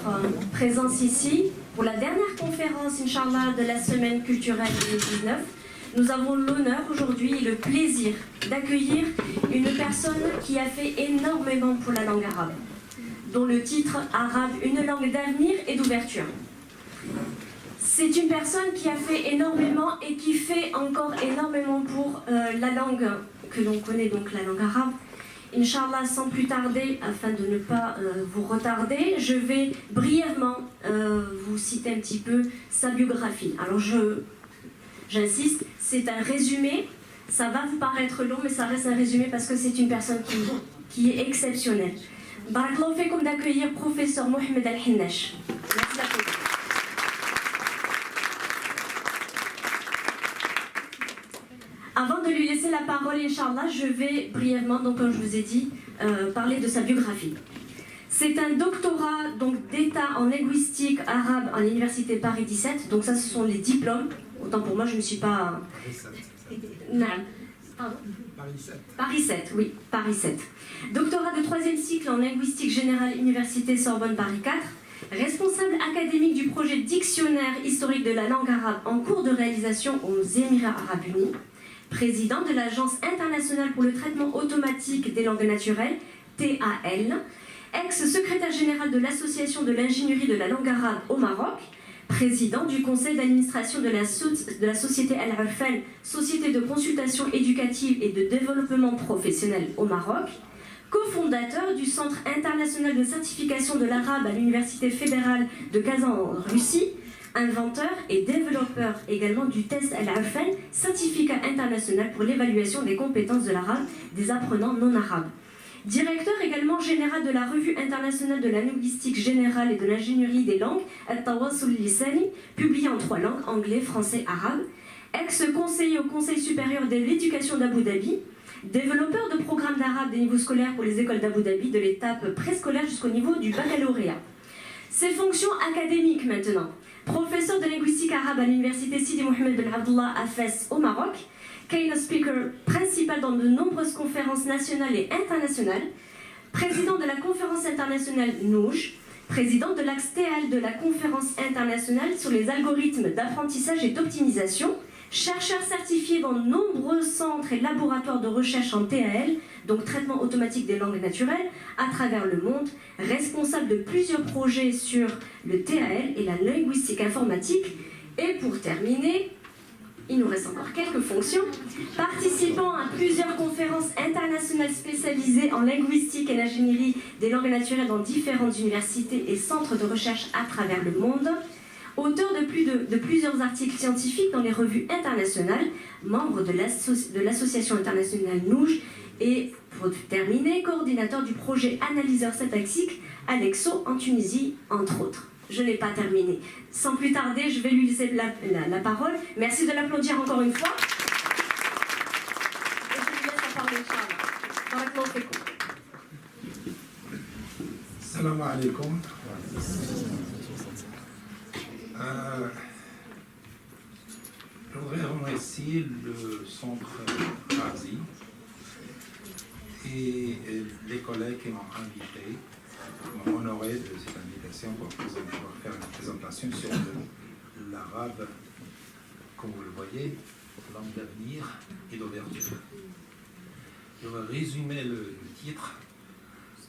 votre présence ici pour la dernière conférence, Inch'Allah, de la semaine culturelle 2019. Nous avons l'honneur aujourd'hui et le plaisir d'accueillir une personne qui a fait énormément pour la langue arabe, dont le titre arabe « Une langue d'avenir et d'ouverture ». C'est une personne qui a fait énormément et qui fait encore énormément pour la langue que l'on connaît, donc la langue arabe. Inch'Allah, sans plus tarder, afin de ne pas vous retarder, je vais brièvement vous citer un petit peu sa biographie. Alors j'insiste, c'est un résumé, ça va vous paraître long, mais ça reste un résumé parce que c'est une personne qui est exceptionnelle. Barakallahu fekoum d'accueillir professeur Mohamed Al-Hinnash. Merci d'applaudir. Avant de lui laisser la parole, Inch'Allah, je vais brièvement, donc comme je vous ai dit, parler de sa biographie. C'est un doctorat d'État en linguistique arabe à l'université Paris 17. Donc ça, ce sont les diplômes. Autant pour moi, je ne suis pas... Non. Pardon. Paris 7. Paris 7, oui, Paris 7. Doctorat de 3e cycle en linguistique générale, Université Sorbonne Paris 4. Responsable académique du projet Dictionnaire historique de la langue arabe en cours de réalisation aux Émirats arabes unis. Président de l'Agence internationale pour le traitement automatique des langues naturelles, TAL, ex-secrétaire général de l'Association de l'ingénierie de la langue arabe au Maroc, président du conseil d'administration de la société Al-Arfan, société de consultation éducative et de développement professionnel au Maroc, cofondateur du Centre international de certification de l'arabe à l'Université fédérale de Kazan en Russie, inventeur et développeur également du test Al-Arfan, certificat international pour l'évaluation des compétences de l'arabe des apprenants non arabes. Directeur également général de la Revue internationale de la linguistique générale et de l'ingénierie des langues, Al-Tawassul Lisani, publié en 3 langues, anglais, français, arabe. Ex-conseiller au Conseil supérieur de l'éducation d'Abu Dhabi, développeur de programmes d'arabe des niveaux scolaires pour les écoles d'Abu Dhabi, de l'étape préscolaire jusqu'au niveau du baccalauréat. Ses fonctions académiques maintenant. Professeur de linguistique arabe à l'université Sidi Mohamed Ben Abdullah à Fès au Maroc, keynote speaker principal dans de nombreuses conférences nationales et internationales, président de la conférence internationale NOUJ, président de l'axe TAL de la conférence internationale sur les algorithmes d'apprentissage et d'optimisation, chercheur certifié dans de nombreux centres et laboratoires de recherche en TAL, donc traitement automatique des langues naturelles, à travers le monde, responsable de plusieurs projets sur le TAL et la linguistique informatique. Et pour terminer, il nous reste encore quelques fonctions, participant à plusieurs conférences internationales spécialisées en linguistique et l'ingénierie des langues naturelles dans différentes universités et centres de recherche à travers le monde, auteur de plusieurs articles scientifiques dans les revues internationales, membre de l'association internationale NOUJ et, pour terminer, coordinateur du projet analyseur syntaxique Alexo en Tunisie, entre autres. Je n'ai pas terminé. Sans plus tarder, je vais lui laisser la parole. Merci de l'applaudir encore une fois. Et je lui laisse la parole, Inch'Allah. Barakallahu fekoum. Salam alaikum. Je voudrais remercier le centre Razi et les collègues qui m'ont invité, qui m'ont honoré de cette invitation pour faire une présentation sur l'arabe, comme vous le voyez, langue d'avenir et d'ouverture. Je vais résumer le titre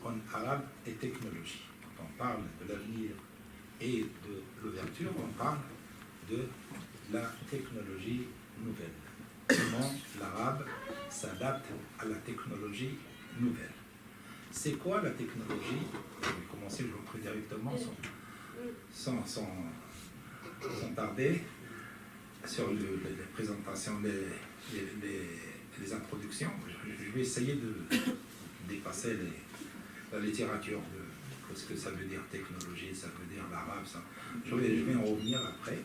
en arabe et technologie. Quand on parle de l'avenir et de l'ouverture, on parle de la technologie nouvelle. Comment l'arabe s'adapte à la technologie nouvelle. C'est quoi la technologie? Je vais commencer, je vais entrer directement sans tarder sur les présentations, les introductions. Je vais essayer de dépasser la littérature de ce que ça veut dire technologie, ça veut dire l'arabe, ça. Je vais en revenir après.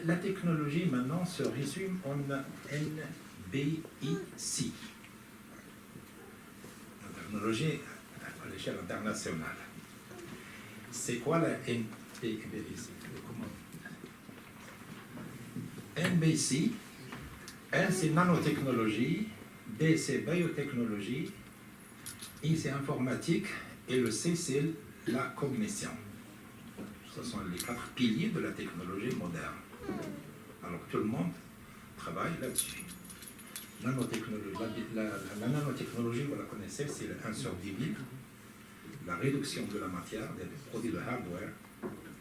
La technologie maintenant se résume en NBIC. La technologie à l'échelle internationale. C'est quoi la NBIC? NBIC, N c'est nanotechnologie, B c'est biotechnologie, I c'est informatique Et le C, c'est la cognition. Ce sont les 4 piliers de la technologie moderne. Alors tout le monde travaille là-dessus. La nanotechnologie, vous la connaissez, c'est le 1 sur 10 000. La réduction de la matière, des produits de hardware,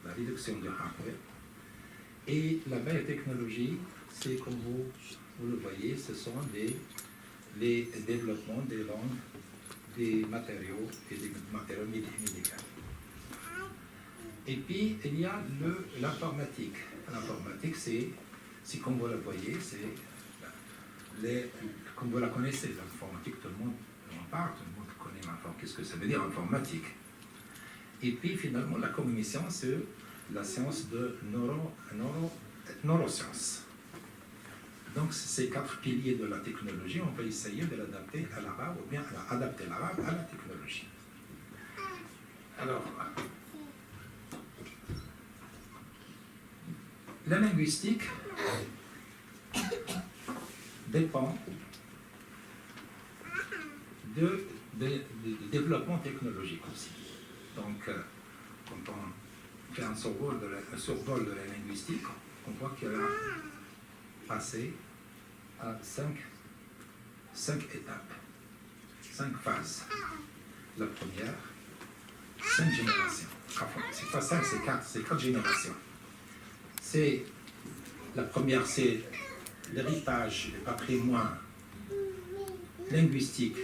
la réduction du hardware. Et la biotechnologie, c'est comme vous le voyez, ce sont les développements des langues, des matériaux et des matériaux médicaux. Et puis, il y a l'informatique. L'informatique, c'est comme vous la voyez, c'est comme vous la connaissez, l'informatique, tout le monde en parle, tout le monde connaît l'informatique. Qu'est-ce que ça veut dire, informatique? Et puis, finalement, la cognition, c'est la science de neurosciences. Donc, ces 4 piliers de la technologie, on va essayer de l'adapter à l'arabe, ou bien adapter l'arabe à la technologie. Alors, la linguistique dépend du développement technologique aussi. Donc, quand on fait un survol de la linguistique, on voit qu'elle a passé à 5 étapes, 5 phases. La première, 5 générations. Enfin, c'est pas 5, c'est 4 générations. La première, c'est l'héritage, le patrimoine linguistique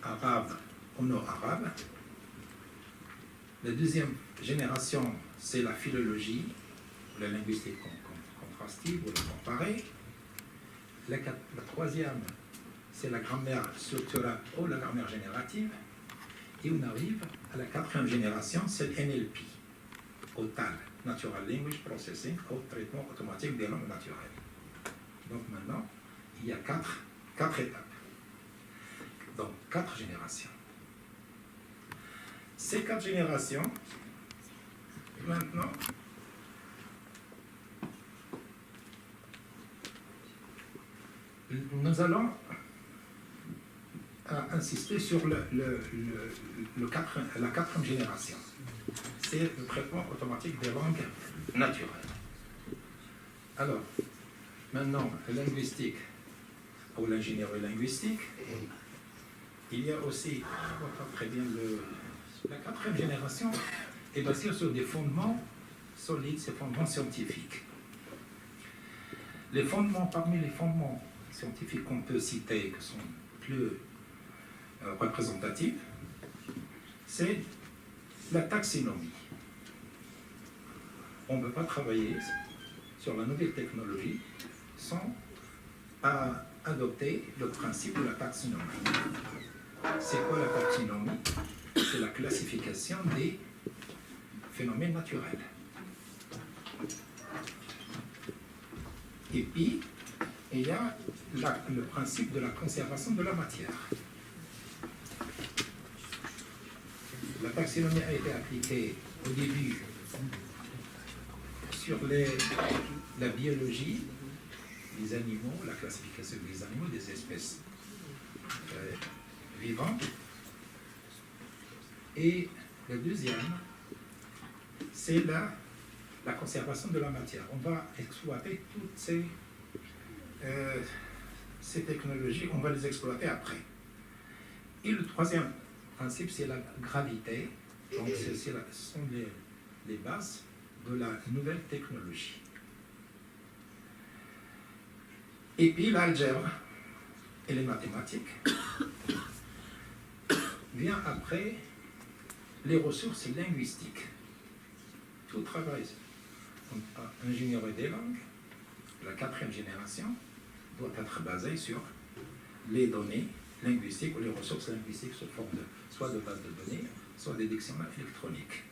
arabe ou non-arabe. La deuxième génération, c'est la philologie, la linguistique contrastive ou la comparée. La troisième, c'est la grammaire structurale ou la grammaire générative. Et on arrive à la 4e génération, c'est le NLP, OTAL, Natural Language Processing, ou traitement automatique des langues naturelles. Donc maintenant, il y a 4 étapes. Donc 4 générations. Ces 4 générations, maintenant, nous allons insister sur la 4e génération. C'est le traitement automatique des langues naturelles. Alors, maintenant, la linguistique ou l'ingénierie linguistique, il y a aussi, très bien, la 4e génération est basée sur des fondements solides, ces fondements scientifiques. Parmi les fondements scientifiques qu'on peut citer, qui sont plus représentatifs, c'est la taxonomie. On ne peut pas travailler sur la nouvelle technologie sans adopter le principe de la taxonomie. C'est quoi la taxonomie? C'est la classification des phénomènes naturels. Et puis, il y a le principe de la conservation de la matière. La taxonomie a été appliquée au début sur la biologie des animaux, la classification des animaux, des espèces vivantes. Et le deuxième, c'est la conservation de la matière. On va exploiter toutes ces technologies, on va les exploiter après. Et le troisième principe, c'est la gravité. Donc, ce sont les bases de la nouvelle technologie. Et puis l'algèbre et les mathématiques vient après les ressources linguistiques. Tout travail en ingénierie des langues, la 4e génération, doit être basé sur les données linguistiques ou les ressources linguistiques sous forme soit de bases de données, soit des dictionnaires électroniques.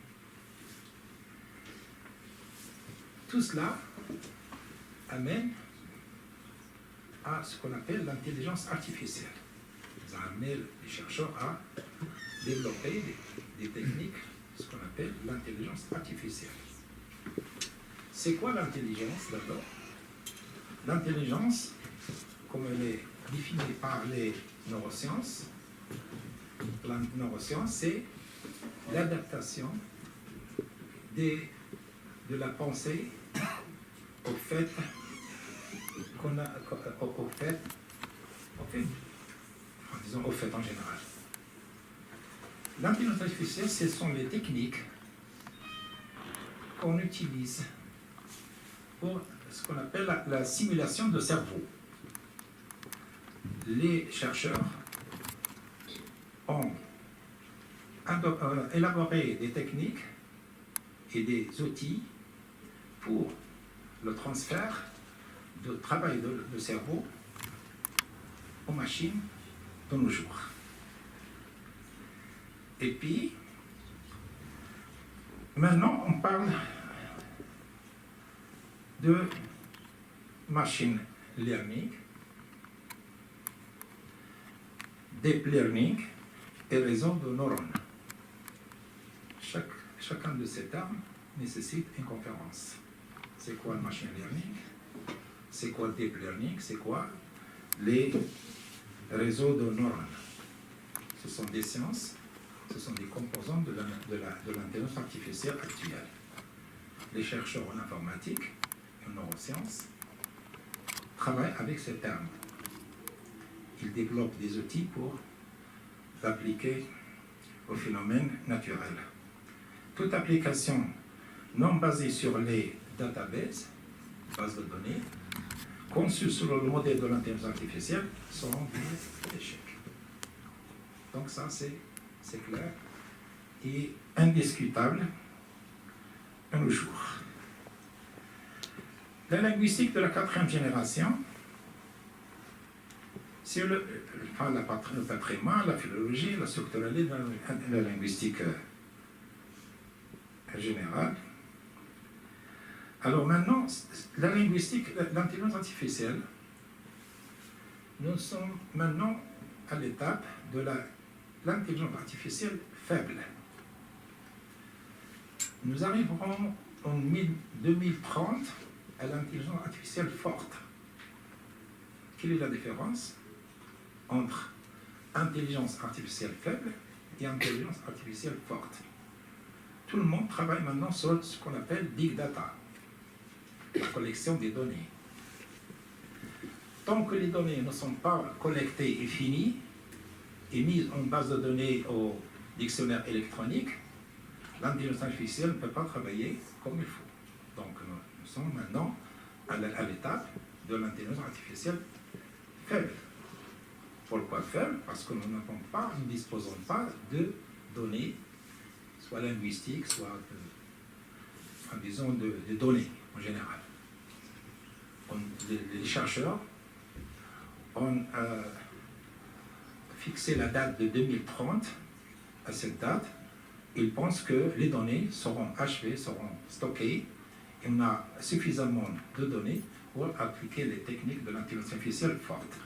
Tout cela amène à ce qu'on appelle l'intelligence artificielle. Ça amène les chercheurs à développer des techniques, ce qu'on appelle l'intelligence artificielle. C'est quoi l'intelligence d'abord? L'intelligence, comme elle est définie par les neurosciences, la neuroscience, c'est l'adaptation de la pensée au fait qu'on a, disons au fait en général. L'intelligence artificielle, ce sont les techniques qu'on utilise pour ce qu'on appelle la simulation de cerveau. Les chercheurs ont élaboré des techniques et des outils pour le transfert de travail de cerveau aux machines de nos jours. Et puis, maintenant, on parle de machine learning, deep learning et réseau de neurones. Chacun de ces termes nécessite une conférence. C'est quoi le machine learning? C'est quoi le deep learning? C'est quoi les réseaux de neurones? Ce sont des sciences, ce sont des composants de l'intelligence artificielle actuelle. Les chercheurs en informatique et en neurosciences travaillent avec ces termes. Ils développent des outils pour l'appliquer aux phénomènes naturels. Toute application non basée sur les databases, bases de données, conçues sur le modèle de l'intelligence artificielle, sont des échecs. Donc ça, c'est clair et indiscutable à nos jours. La linguistique de la 4e génération, c'est le patrimoine, la philologie, la structuralité, la linguistique générale. Alors maintenant, la linguistique, l'intelligence artificielle, nous sommes maintenant à l'étape de l'intelligence artificielle faible. Nous arriverons en 2030 à l'intelligence artificielle forte. Quelle est la différence entre intelligence artificielle faible et intelligence artificielle forte? Tout le monde travaille maintenant sur ce qu'on appelle big data, la collection des données. Tant que les données ne sont pas collectées et finies, et mises en base de données au dictionnaire électronique, l'intelligence artificielle ne peut pas travailler comme il faut. Donc nous sommes maintenant à l'étape de l'intelligence artificielle faible. Pourquoi faible? Parce que nous ne disposons pas de données, soit linguistiques, soit disons de données en général. Les chercheurs ont fixé la date de 2030. À cette date, ils pensent que les données seront achevées, seront stockées, et on a suffisamment de données pour appliquer les techniques de l'intelligence artificielle forte.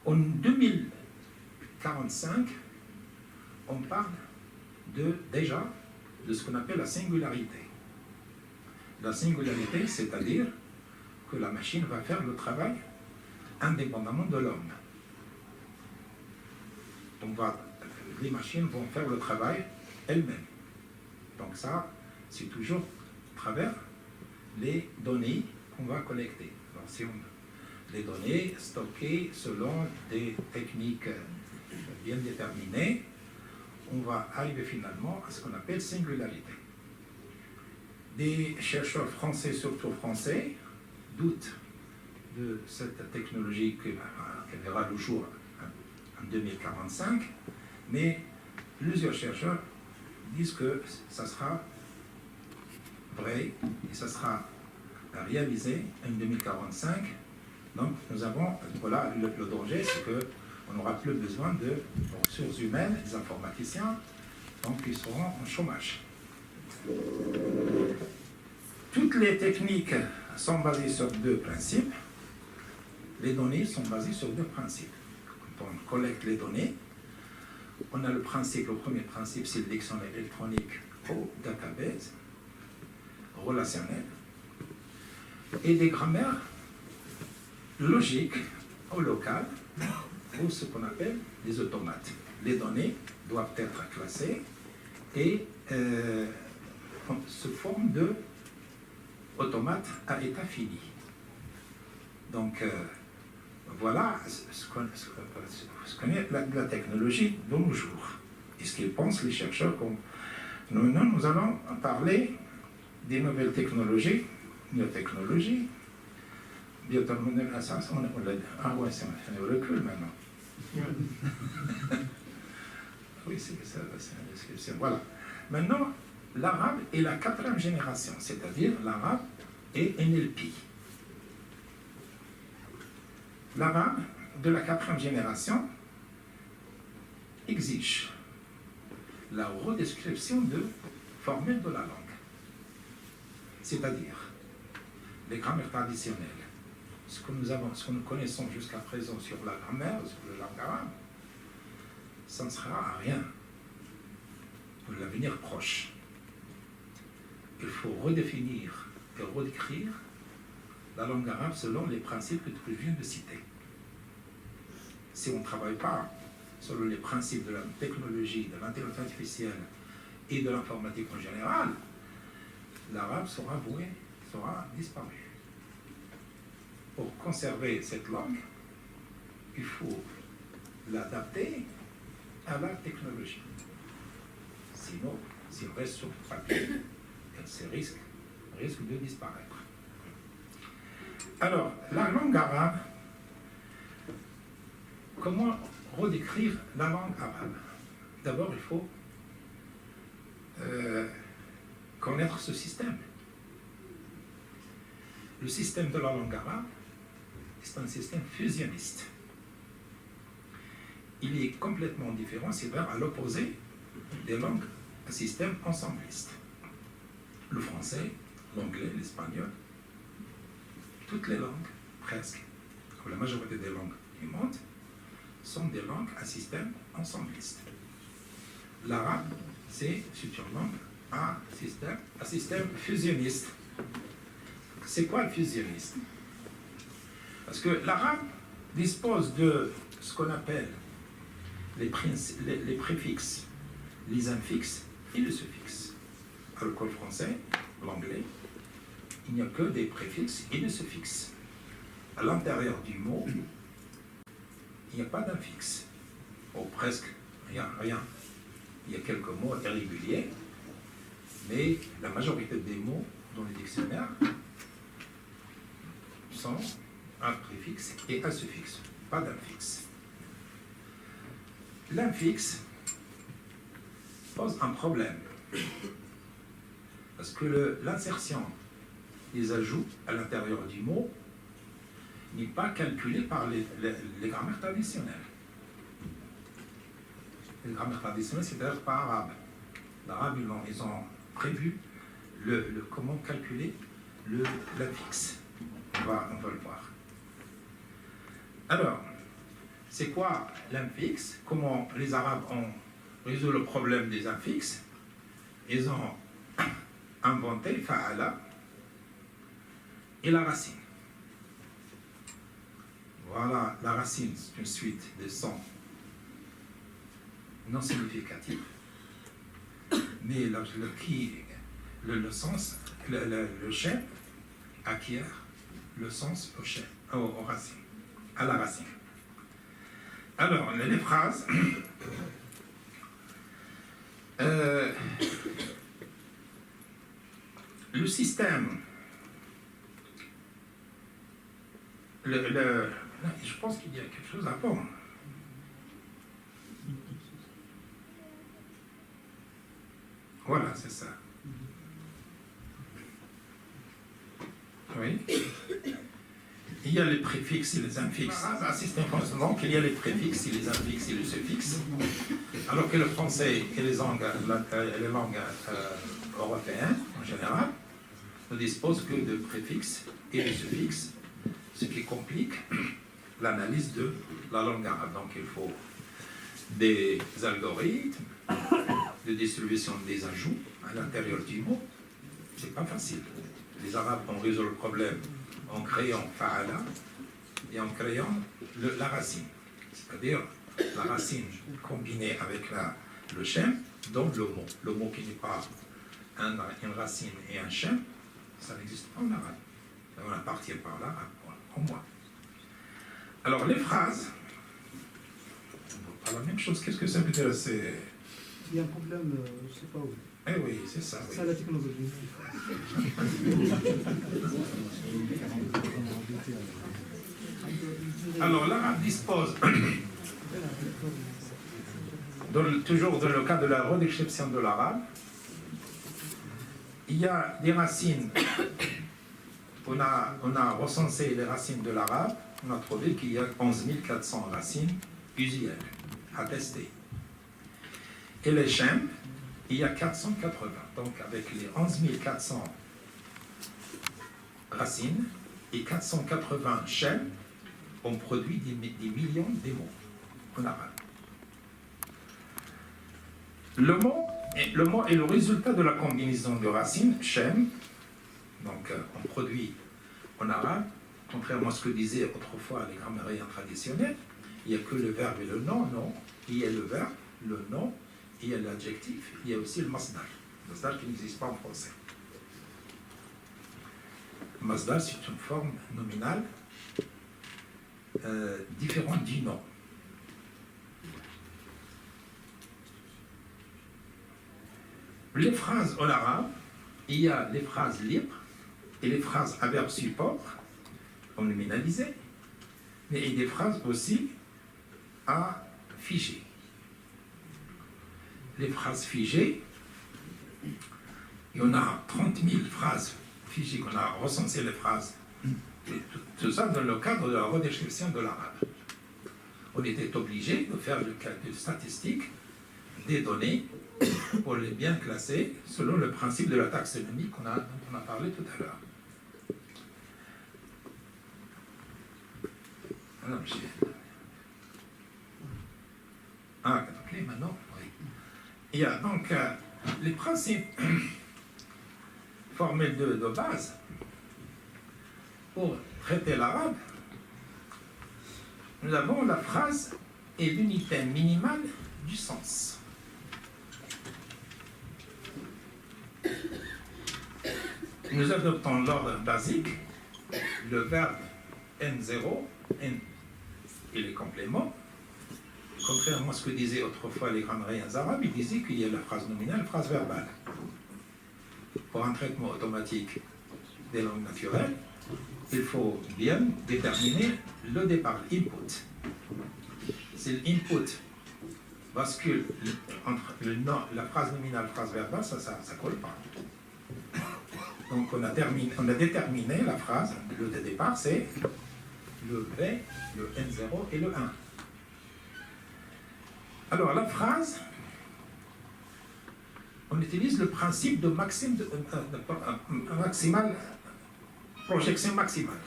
En 2045, on parle déjà de ce qu'on appelle la singularité. La singularité, c'est-à-dire que la machine va faire le travail indépendamment de l'homme. Les machines vont faire le travail elles-mêmes. Donc ça, c'est toujours à travers les données qu'on va collecter. Alors, si les données stockées selon des techniques bien déterminées, on va arriver finalement à ce qu'on appelle singularité. Des chercheurs français, surtout français, doutent de cette technologie qui verra le jour en 2045, mais plusieurs chercheurs disent que ça sera vrai et ça sera réalisé en 2045. Donc nous avons, voilà, le danger, c'est qu'on n'aura plus besoin de ressources humaines, des informaticiens, donc ils seront en chômage. Toutes les techniques sont basées sur deux principes. Les données sont basées sur deux principes. Quand on collecte les données, on a le premier principe, c'est le dictionnaire électronique ou database relationnel, et des grammaires logiques ou locales ou ce qu'on appelle des automates. Les données doivent être classées et se forment de automates à état fini. Donc, voilà ce qu'est la technologie de nos jours. Et ce qu'ils pensent, les chercheurs. Nous allons parler des nouvelles technologies, biotechnologie. Biotechnologie, ah ouais, c'est un recul maintenant. Oui, c'est ça, c'est une description. Voilà. Maintenant, l'arabe est la 4e génération, c'est-à-dire l'arabe est NLP. L'arabe de la 4e génération exige la redescription de formule de la langue, c'est-à-dire les grammaires traditionnelles, ce que nous connaissons jusqu'à présent sur la grammaire, sur la langue arabe, ça ne sera à rien pour l'avenir proche. Il faut redéfinir et redécrire la langue arabe selon les principes que je viens de citer. Si on ne travaille pas selon les principes de la technologie, de l'intelligence artificielle et de l'informatique en général, l'arabe sera voué, sera disparu. Pour conserver cette langue, il faut l'adapter à la technologie. Sinon, si on reste sur le papier, elle risque de disparaître. Alors, la langue arabe, comment redécrire la langue arabe? D'abord, il faut connaître ce système. Le système de la langue arabe est un système fusionniste. Il est complètement différent, c'est à l'opposé des langues à système ensembliste. Le français, l'anglais, l'espagnol, toutes les langues, presque, ou la majorité des langues du monde, sont des langues à système ensembliste. L'arabe, c'est une langue à système fusionniste. C'est quoi le fusionniste? Parce que l'arabe dispose de ce qu'on appelle les préfixes, les infixes et le suffixe. Alors que le français, l'anglais, il n'y a que des préfixes et des suffixes. À l'intérieur du mot, il n'y a pas d'infixe. Ou presque rien. Il y a quelques mots irréguliers, mais la majorité des mots dans les dictionnaires sont un préfixe et un suffixe, pas d'infixe. L'infixe pose un problème, parce que l'insertion des ajouts à l'intérieur du mot n'est pas calculée par les grammaires traditionnelles. Les grammaires traditionnelles, c'est-à-dire pas arabe. L'arabe, ils ont prévu comment calculer l'infixe. On va le voir. Alors, c'est quoi l'infixe? Comment les Arabes ont résolu le problème des infixes? Ils ont inventé fa'ala et la racine. Voilà, la racine, c'est une suite de sons non significatifs. Mais le sens, le chef acquiert le sens aux racines, à la racine. Alors, les phrases. Le système. Je pense qu'il y a quelque chose à voir. Voilà, c'est ça. Oui. Il y a les préfixes et les infixes. Donc, il y a les préfixes et les infixes et les suffixes. Alors que le français et les langues européennes, en général, ne disposent que de préfixes et de suffixes, ce qui complique l'analyse de la langue arabe. Donc, il faut des algorithmes de distribution des ajouts à l'intérieur du mot. C'est pas facile. Les Arabes ont résolu le problème en créant fa'ala et en créant la racine. c'est-à-dire la racine combinée avec le schème, donc le mot. Le mot qui n'est pas une racine et un schème, ça n'existe pas en arabe. On appartient par là au moins. Alors les phrases, on voit pas la même chose. Qu'est-ce que ça veut dire? Il y a un problème, je ne sais pas où. Eh oui, c'est ça. C'est ça la technologie. Alors l'arabe dispose, toujours dans le cas de la redescription de l'arabe, il y a des racines, on a recensé les racines de l'arabe, on a trouvé qu'il y a 11 400 racines usuelles, attestées. Et les schèmes, il y a 480. Donc avec les 11 400 racines et 480 schèmes, on produit des millions de mots en arabe. Le mot est le résultat de la combinaison de racines, schème. Donc on produit en arabe, contrairement à ce que disaient autrefois les grammairiens traditionnels, il n'y a que le verbe et le nom, non. Il y a le verbe, le nom, il y a l'adjectif, il y a aussi le masdar. Le masdar qui n'existe pas en français. Le masdar, c'est une forme nominale différente du nom. Les phrases en arabe, il y a les phrases libres et les phrases à verbe support, en nominalisé, mais il y a des phrases aussi à figer. Les phrases figées, il y en a 30 000 phrases figées qu'on a recensé les phrases. Et tout ça dans le cadre de la redescription de l'arabe. On était obligé de faire le calcul statistique des données pour les bien classer selon le principe de la taxonomie dont on a parlé tout à l'heure. Ok, maintenant, oui. Il y a donc les principes formels de base pour traiter l'arabe. Nous avons la phrase et l'unité minimale du sens. Nous adoptons l'ordre basique, le verbe N0, N et les compléments. Contrairement à ce que disaient autrefois les grammairiens arabes, ils disaient qu'il y a la phrase nominale, la phrase verbale. Pour un traitement automatique des langues naturelles, il faut bien déterminer le départ, l'input. Si l'input bascule entre la phrase nominale et la phrase verbale, ça ne colle pas. Donc on a déterminé la phrase, le départ c'est le V, le N0 et le 1. Alors la phrase, on utilise le principe de projection maximale.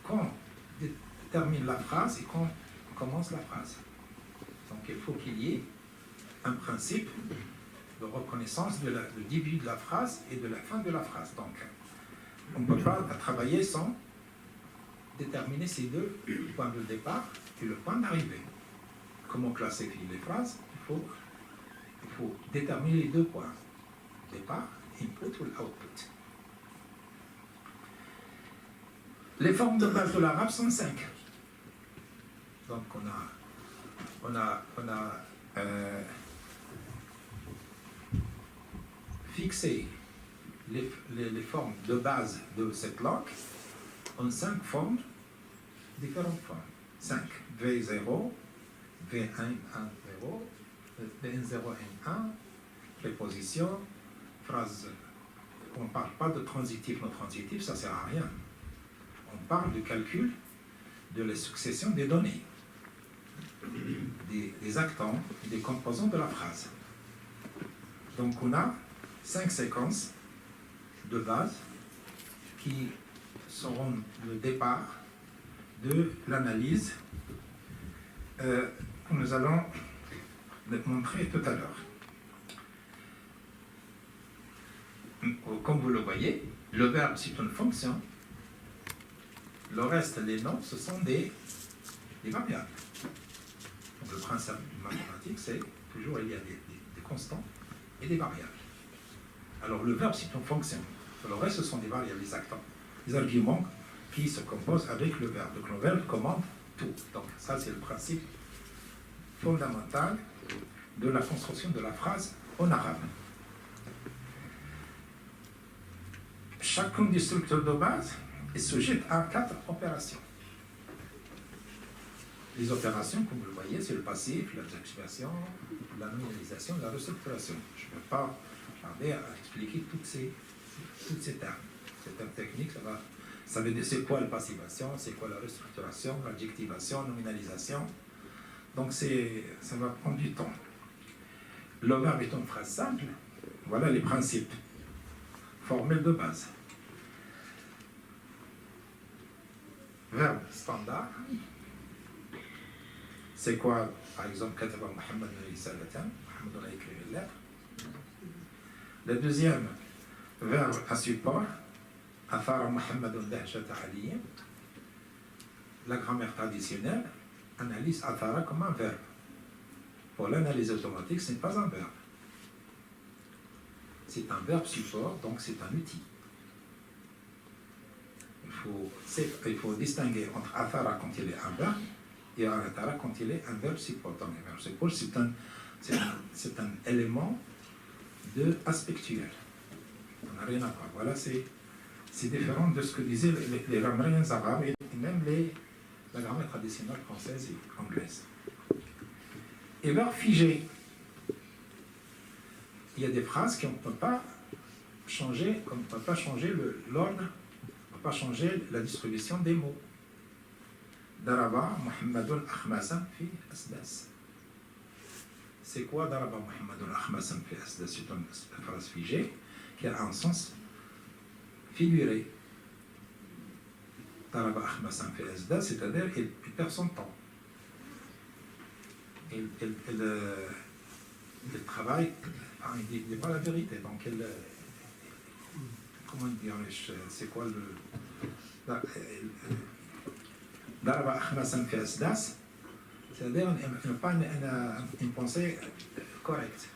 Quand on détermine la phrase et quand on commence la phrase. Donc il faut qu'il y ait un principe de reconnaissance du début de la phrase et de la fin de la phrase. Donc on ne peut pas travailler sans déterminer ces deux points de départ et le point d'arrivée. Comment classifier les phrases? Il faut déterminer les deux points, départ, input ou output. Les formes de base de l'arabe sont 5. Donc on a fixé les formes de base de cette langue en 5 formes, différentes formes. 5. V0, V1, 1, 0, V0, N1, préposition, phrase. On ne parle pas de transitif, non transitif, ça ne sert à rien. On parle du calcul de la succession des données, des actants, des composants de la phrase. Donc on a 5 séquences de base qui seront le départ de l'analyse que nous allons montrer tout à l'heure. Comme vous le voyez, le verbe c'est une fonction. Le reste, les noms, ce sont des des variables. Donc le principe mathématique, c'est toujours il y a des constants et des variables. Alors le verbe, c'est une fonction. Le reste, ce sont des variables, des actants, des arguments qui se composent avec le verbe. Donc le verbe commande tout. Donc ça, c'est le principe fondamental de la construction de la phrase en arabe. Chacune des structures de base est sujette à 4 opérations. Les opérations, comme vous le voyez, c'est le passif, l'adjectivation, la nominalisation, la restructuration. Je ne vais pas tarder à expliquer tous ces termes. Ces termes techniques, ça veut dire c'est quoi la passivation, c'est quoi la restructuration, l'adjectivation, nominalisation. Donc ça va prendre du temps. Le verbe est une phrase simple. Voilà les principes formels de base. Verbe standard. C'est quoi, par exemple, Kataba Muhammad Risalatan, Muhammad a écrit une lettre. Le deuxième, verbe à support, Athara Muhammad Dahjata Aliyin. La grammaire traditionnelle analyse Athara comme un verbe. Pour l'analyse automatique, ce n'est pas un verbe. C'est un verbe support, donc c'est un outil. Il faut distinguer entre Athara quand il est un verbe et Athara quand il est un verbe support. Donc, un verbe support, c'est un élément aspectuel. On n'a rien à voir. Voilà, c'est différent de ce que disaient les grammairiens arabes et même la grammaire traditionnelle française et anglaise. Et verbe figé. Il y a des phrases qu'on ne peut pas changer, qu'on ne peut pas changer l'ordre, on ne peut pas changer la distribution des mots. Daraba Muhammadun Akhmasan fi Asdas. C'est quoi Daraba Muhammadun Akhmasan fi Asdas? C'est une phrase figée qui a un sens figuré. Daraba Akhmasan fi Asdas, c'est-à-dire qu'il perd son temps. Il travaille, enfin, il ne dit pas la vérité, donc comment dire, c'est quoi le... Daraba Akhmasan fi Asdas, c'est-à-dire qu'il n'a pas une pensée correcte.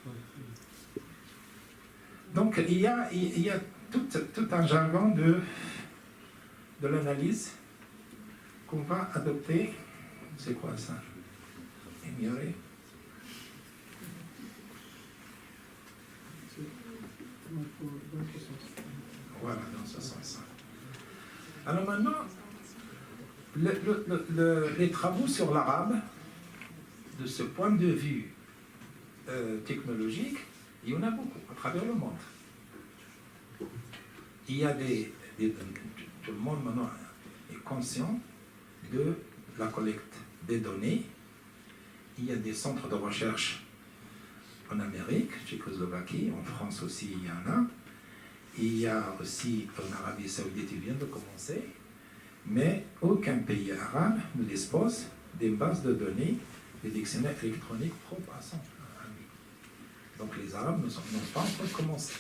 Donc il y a tout un jargon de l'analyse qu'on va adopter. C'est quoi ça? Ignorer. Voilà, dans ce sens. Alors maintenant, les travaux sur l'arabe, de ce point de vue technologique, il y en a beaucoup à travers le monde. Il y a tout le monde maintenant est conscient de la collecte des données. Il y a des centres de recherche en Amérique, Tchécoslovaquie, en France aussi il y en a. Il y a aussi en Arabie Saoudite, il vient de commencer. Mais aucun pays arabe ne dispose des bases de données, des dictionnaires électroniques propres à son ami. Donc les Arabes n'ont pas encore commencé.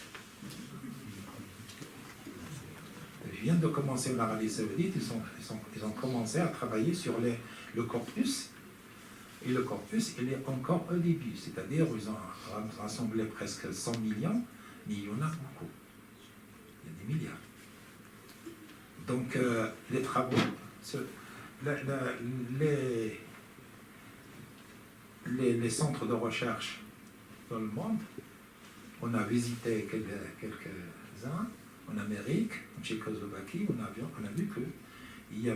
Ils viennent de commencer en Arabie Saoudite, ils ont commencé à travailler sur le corpus. Et le corpus, il est encore au début, c'est-à-dire ils ont rassemblé presque 100 millions, mais il y en a beaucoup. Il y a des milliards. Donc, les travaux, les centres de recherche dans le monde, on a visité quelques-uns en Amérique, en Tchécoslovaquie, on a vu qu'il y a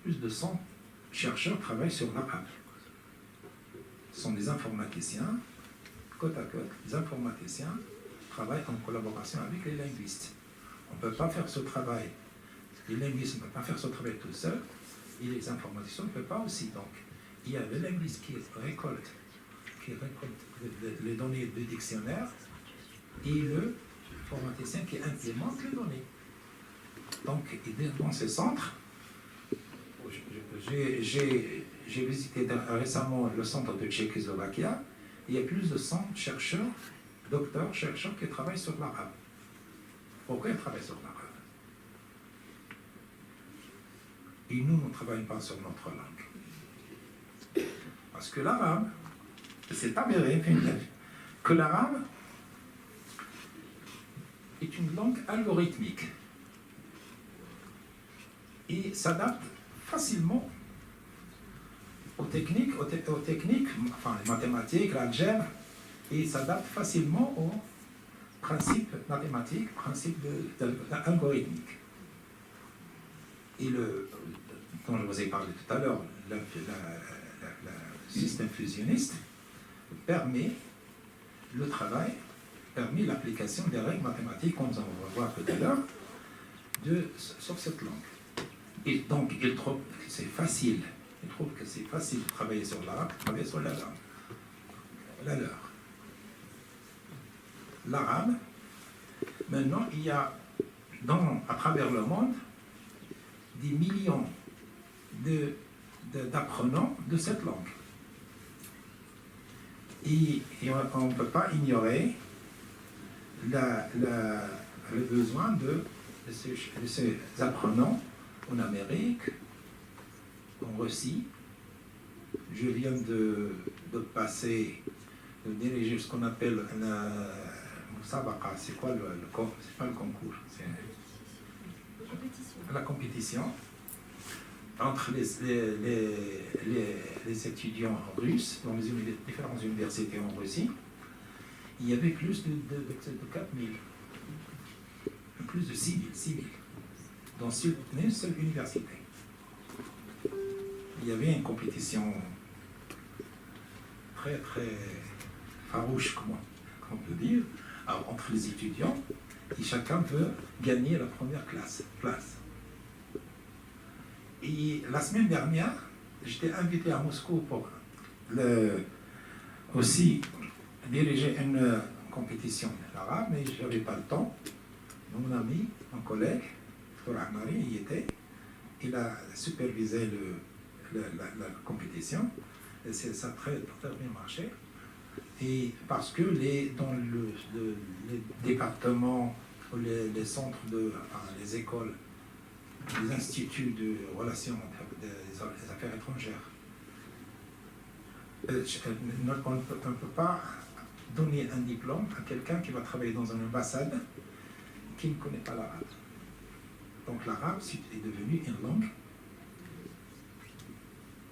plus de 100 chercheurs qui travaillent sur l'arabe. Ce sont des informaticiens, côte à côte, des informaticiens travaillent en collaboration avec les linguistes. On ne peut pas faire ce travail. Les linguistes ne peuvent pas faire ce travail tout seuls, et les informaticiens ne peuvent pas aussi. Donc, il y a le linguiste qui récolte les données du dictionnaire et le informaticien qui implémente les données. Donc, dans ce centre, j'ai visité récemment le centre de Tchécoslovaquie. Il y a plus de 100 chercheurs, docteurs, chercheurs qui travaillent sur l'arabe. Pourquoi ils travaillent sur l'arabe? Et nous ne travaillons pas sur notre langue. Parce que l'arabe, c'est avéré que l'arabe est une langue algorithmique et s'adapte facilement aux techniques, enfin les mathématiques, l'algèbre, et s'adapte facilement aux principes mathématiques, principes algorithmiques. Et dont je vous ai parlé tout à l'heure, le système fusionniste permet le travail, permet l'application des règles mathématiques, comme on va voir tout à l'heure, sur cette langue. Et donc, il trouve que c'est facile. Il trouve que c'est facile de travailler sur l'arabe, de travailler sur la langue. La leur. L'arabe, maintenant, il y a à travers le monde des millions d'apprenants de cette langue. Et on ne peut pas ignorer le besoin de ces apprenants en Amérique, en Russie. Je viens de passer, de diriger ce qu'on appelle c'est quoi c'est pas le concours, c'est la compétition entre les étudiants russes dans les différentes universités en Russie. Il y avait plus de 4000, plus de 6000 dans une seule université. Il y avait une compétition très très farouche, comment on peut dire, entre les étudiants, et chacun veut gagner la première place. Et la semaine dernière, j'étais invité à Moscou pour aussi diriger une compétition arabe, mais je n'avais pas le temps. Mon ami, mon collègue, Ftor Ahmari, y était. Il a supervisé la compétition. Et ça a très bien marché. Et parce que dans les départements, les centres les écoles, les instituts de relations des affaires étrangères, on ne peut pas donner un diplôme à quelqu'un qui va travailler dans une ambassade qui ne connaît pas l'arabe. Donc l'arabe est devenu une langue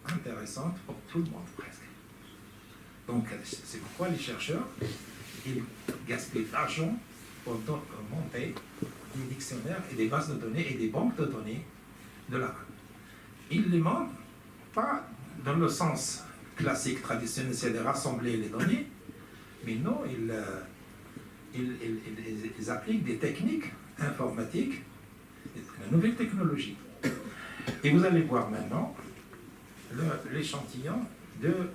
intéressante pour tout le monde presque. Donc c'est pourquoi les chercheurs ils gaspillent de l'argent pour monter des dictionnaires et des bases de données et des banques de données de l'arabe. Ils ne les montent pas dans le sens classique, traditionnel, c'est de rassembler les données, mais non, ils appliquent des techniques informatiques, de nouvelles technologies. Et vous allez voir maintenant l'échantillon de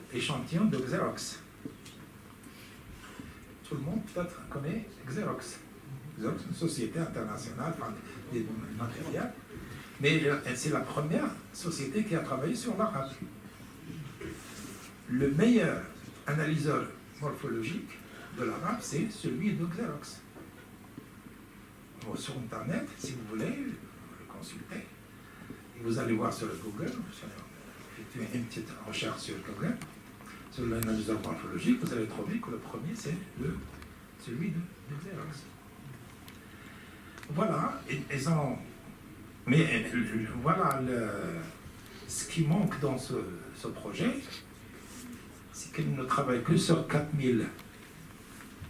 Xerox. Tout le monde peut-être connaît Xerox. Xerox, une société internationale des matériels, mais c'est la première société qui a travaillé sur l'arabe. Le meilleur analyseur morphologique de l'arabe, c'est celui de Xerox. Bon, sur Internet, si vous voulez le consulter, et vous allez voir sur le Google, effectuer une petite recherche sur Google, sur l'analyseur morphologique, vous allez trouver que le premier, c'est celui de Xerox. Voilà, voilà ce qui manque dans ce projet, c'est qu'ils ne travaillent que sur 4000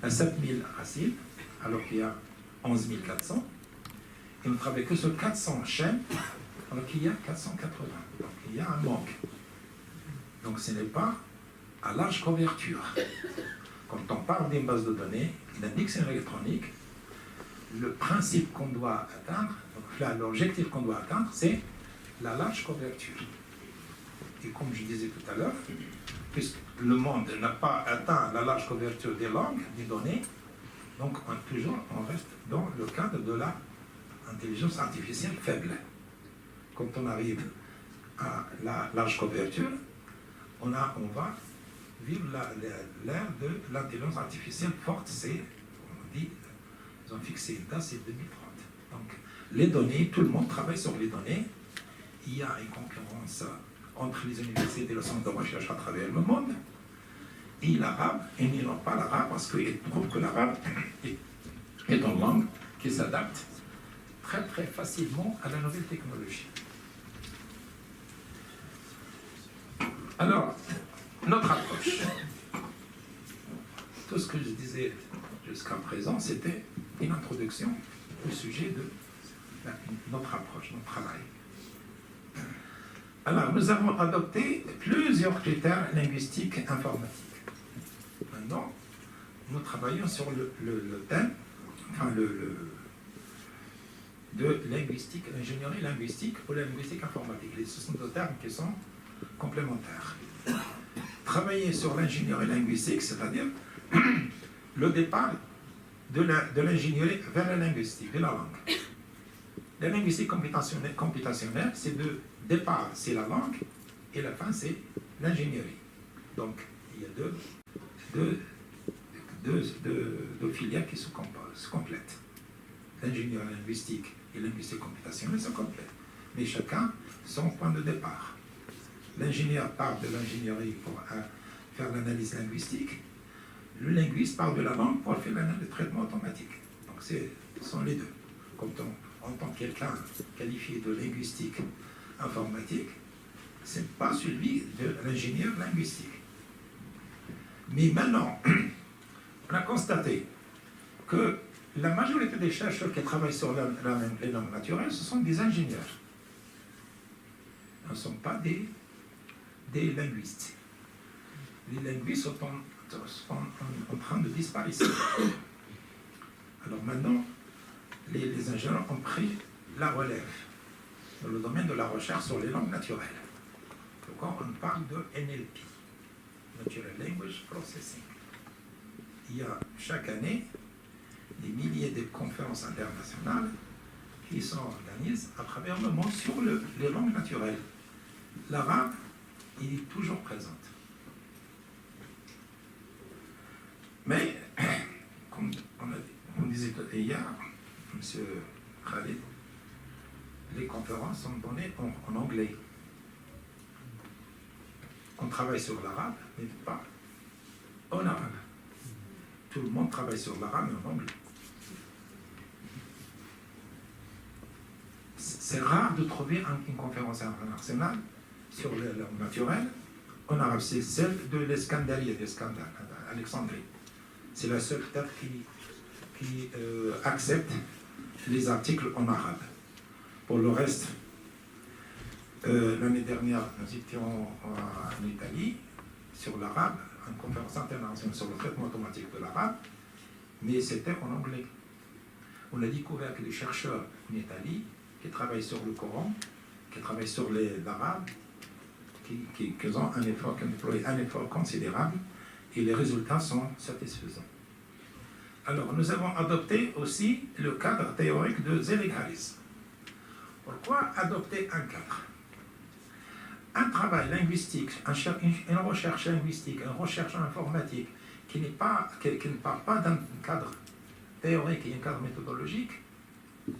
à 7000 racines, alors qu'il y a 11 400. Ils ne travaillent que sur 400 chaînes, alors qu'il y a 480. Donc il y a un manque. Donc ce n'est pas à large couverture. Quand on parle d'une base de données, d'un dictionnaire électronique, le principe qu'on doit atteindre, l'objectif qu'on doit atteindre, c'est la large couverture. Et comme je disais tout à l'heure, puisque le monde n'a pas atteint la large couverture des langues, des données, donc on reste dans le cadre de l'intelligence artificielle faible. Quand on arrive à la large couverture, on va vivre l'ère de l'intelligence artificielle forte, ils ont fixé une date, c'est 2030. Donc les données, tout le monde travaille sur les données, il y a une concurrence entre les universités et le centre de recherche à travers le monde, et l'arabe, et ils n'ont pas l'arabe parce qu'ils trouvent que l'arabe est une langue qui s'adapte très très facilement à la nouvelle technologie. Alors, notre approche, tout ce que je disais jusqu'à présent, c'était une introduction au sujet de notre approche, notre travail. Alors, nous avons adopté plusieurs critères linguistiques informatiques. Maintenant, nous travaillons sur le thème, de linguistique, ingénierie linguistique ou linguistique informatique. Ce sont deux termes qui sont complémentaires. Travailler sur l'ingénierie linguistique, c'est-à-dire le départ de l'ingénierie vers la linguistique, de la langue. La linguistique computationnelle, c'est de départ, c'est la langue, et la fin, c'est l'ingénierie. Donc, il y a deux filières qui se complètent. L'ingénierie linguistique et la linguistique computationnelle se complètent. Mais chacun son point de départ. L'ingénieur part de l'ingénierie pour faire l'analyse linguistique. Le linguiste part de la langue pour faire le traitement automatique. Donc, ce sont les deux. Quand on entend quelqu'un qualifié de linguistique informatique, ce n'est pas celui de l'ingénieur linguistique. Mais maintenant, on a constaté que la majorité des chercheurs qui travaillent sur les langues naturelles, ce sont des ingénieurs. Ce ne sont pas des linguistes. Les linguistes sont en train de disparaître. Alors maintenant, les ingénieurs ont pris la relève dans le domaine de la recherche sur les langues naturelles. Donc on parle de NLP, Natural Language Processing. Il y a chaque année des milliers de conférences internationales qui sont organisées à travers le monde sur les langues naturelles. L'arabe, il est toujours présent. Mais, comme on disait hier, M. Khalid, les conférences sont données en anglais. On travaille sur l'arabe, mais pas en arabe. Tout le monde travaille sur l'arabe et en anglais. C'est rare de trouver une conférence internationale sur les langues naturelles en arabe. C'est celle de l'Escandarie, Alexandrie. C'est la seule peut-être qui accepte les articles en arabe. Pour le reste, l'année dernière, nous étions en Italie sur l'arabe, une conférence internationale sur le traitement automatique de l'arabe, mais c'était en anglais. On a découvert que les chercheurs en Italie qui travaillent sur le Coran, qui travaillent sur l'arabe, qui ont un effort considérable, et les résultats sont satisfaisants. Alors, nous avons adopté aussi le cadre théorique de Zelig-Harris. Pourquoi adopter un cadre? Un travail linguistique, une recherche linguistique, une recherche informatique qui ne part pas d'un cadre théorique et un cadre méthodologique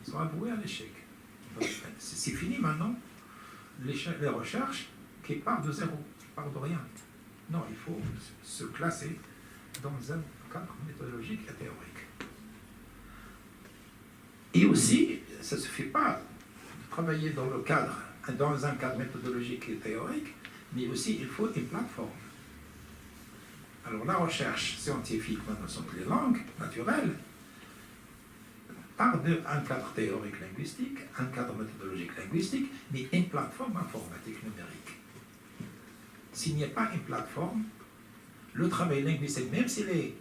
sont avoués à l'échec. C'est fini maintenant, les recherches qui partent de zéro, qui partent de rien. Non, il faut se classer dans un cadre méthodologique et théorique. Et aussi, ça ne suffit pas de travailler dans un cadre méthodologique et théorique, mais aussi il faut une plateforme. Alors la recherche scientifique maintenant sur les langues naturelles part d'un cadre théorique linguistique, un cadre méthodologique linguistique, mais une plateforme informatique numérique. S'il n'y a pas une plateforme, le travail linguistique, même s'il est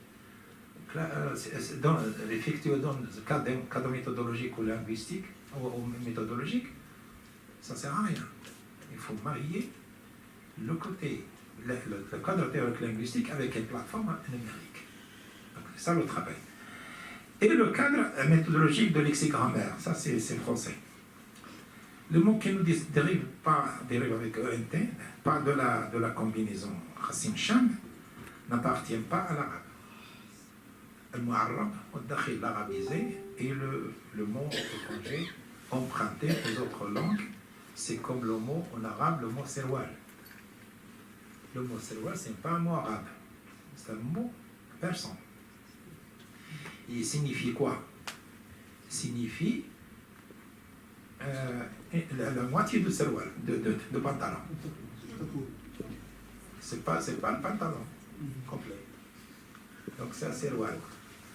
effectué dans le cadre méthodologique ou linguistique, ou méthodologique, ça ne sert à rien. Il faut marier le cadre théorique linguistique avec une plateforme numérique. C'est ça le travail. Et le cadre méthodologique de lexicogrammaire, ça c'est français. Le mot qui nous dérive avec ENT, pas de la combinaison Racine-Cham, n'appartient pas à l'arabe. Le mot arabe, l'arabisé, et le mot étranger emprunté aux autres langues, c'est comme le mot en arabe, le mot serwal. Le mot serwal, ce n'est pas un mot arabe, c'est un mot persan. Il signifie quoi? Il signifie la moitié du serwal, de pantalon. C'est pas le pantalon complet. Donc c'est un serwal.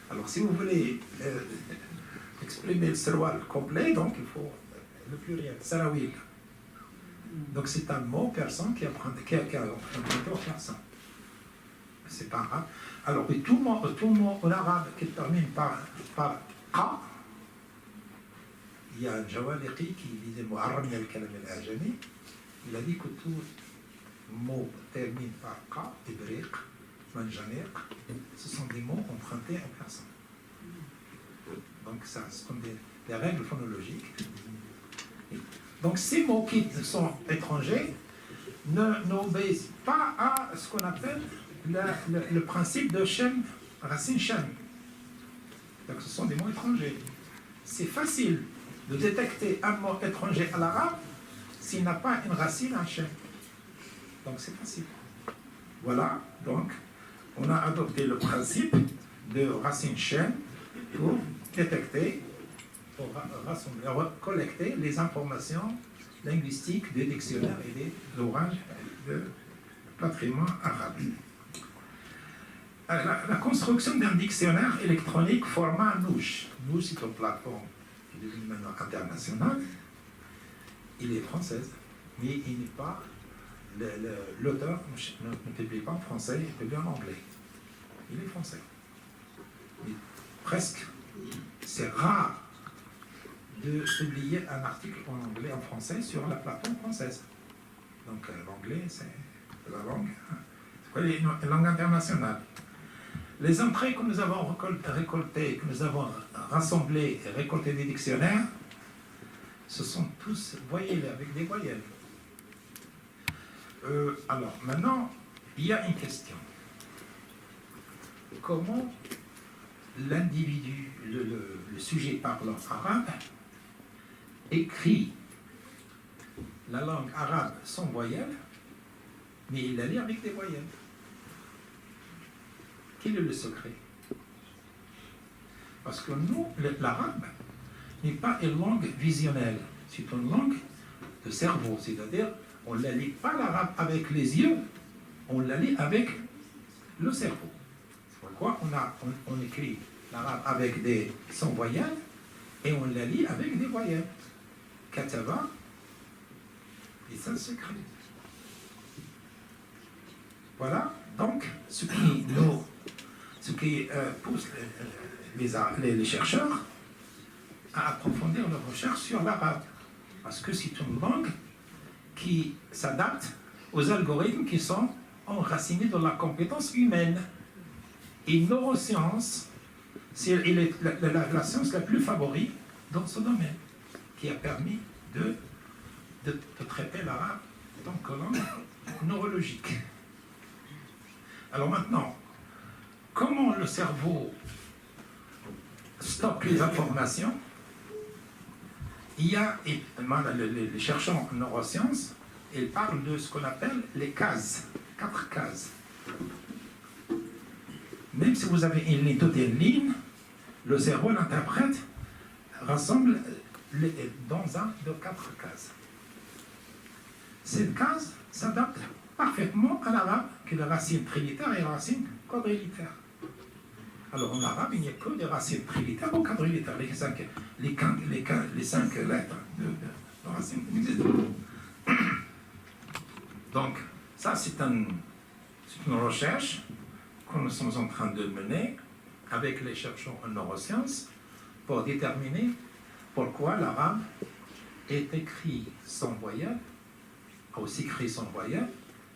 Alors si vous voulez exprimer le serwal complet, donc il faut le pluriel, sarawil. Donc c'est un mot persan qui a emprunté au persan. C'est pas arabe. Alors tout mot en arabe qui termine par qa, il y a un Jawaliqi qui disait Mu'arram al-Kalam al-Ajami, il a dit que tout mot termine par qa, ibriq, manjaniq, ce sont des mots empruntés en persan. Donc ça, ce sont des règles phonologiques. Donc ces mots qui sont étrangers n'obéissent pas à ce qu'on appelle le principe de Shem, racine Shem. Donc ce sont des mots étrangers. C'est facile de détecter un mot étranger à l'arabe s'il n'a pas une racine en Shem. Donc c'est facile. Voilà, donc on a adopté le principe de racine Shem pour détecter, pour rassembler, collecter les informations linguistiques des dictionnaires et des ouvrages de patrimoine arabe. La construction d'un dictionnaire électronique format Nouch. Nouch, c'est une plateforme qui est devenue maintenant internationale. Il est française, mais il n'est pas. L'auteur ne publie pas en français, il publie en anglais. Il est français. Mais presque, c'est rare de publier un article en anglais, en français, sur la plateforme française. Donc l'anglais, c'est la langue, une langue internationale. Les entrées que nous avons récoltées, que nous avons rassemblées et récoltées des dictionnaires, ce sont tous voyelles, avec des voyelles. Alors, maintenant, il y a une question. Comment l'individu, le sujet parlant arabe, écrit la langue arabe sans voyelle, mais il la lit avec des voyelles? Quel est le secret? Parce que nous, l'arabe n'est pas une langue visionnelle, c'est une langue de cerveau, c'est-à-dire on ne la lit pas l'arabe avec les yeux, on la lit avec le cerveau. C'est pourquoi on écrit l'arabe avec sans voyelles et on la lit avec des voyelles. Kataba, et ça le secret. Voilà, donc ce qui pousse les chercheurs à approfondir leurs recherches sur l'arabe. Parce que c'est une langue qui s'adapte aux algorithmes qui sont enracinés dans la compétence humaine. Et neurosciences, c'est la science la plus favorite dans ce domaine, qui a permis de traiter l'arabe en tant que langue neurologique. Alors maintenant, comment le cerveau stocke les informations? Il y a, les chercheurs en neurosciences, ils parlent de ce qu'on appelle les cases, 4 cases. Même si vous avez toute une ligne, le cerveau l'interprète, rassemble dans un de 4 cases. Cette case s'adapte parfaitement à l'arabe, qui est la racine trilitère et la racine quadrilitère. Alors en arabe, il n'y a que des racines trilitères ou quadrilitères, les 5 lettres de racine. Donc, ça c'est une recherche que nous sommes en train de mener avec les chercheurs en neurosciences pour déterminer pourquoi l'arabe est écrit sans voyelle, aussi écrit sans voyelle,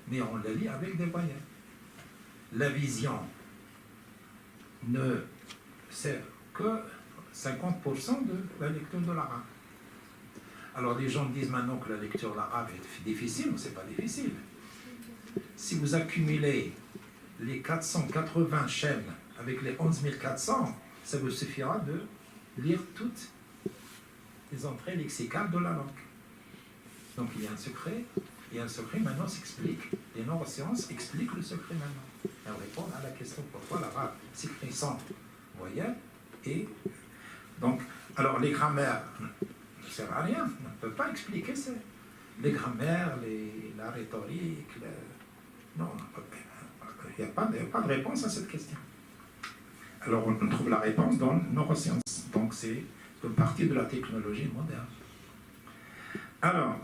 mais on le lit avec des voyelles. La vision ne sert que 50% de la lecture de l'arabe. Alors les gens disent maintenant que la lecture de l'arabe est difficile, mais ce n'est pas difficile. Si vous accumulez les 480 chaînes avec les 11 400, ça vous suffira de lire toutes les entrées lexicales de la langue. Donc il y a un secret, Et un secret maintenant s'explique. Les neurosciences expliquent le secret maintenant. Elles répondent à la question pourquoi l'arabe s'écrit sans voyelle. Et donc, alors les grammaires ne servent à rien, on ne peut pas expliquer ça. Les grammaires, la rhétorique, non, il n'y a pas de réponse à cette question. Alors on trouve la réponse dans neurosciences. Donc c'est une partie de la technologie moderne. Alors,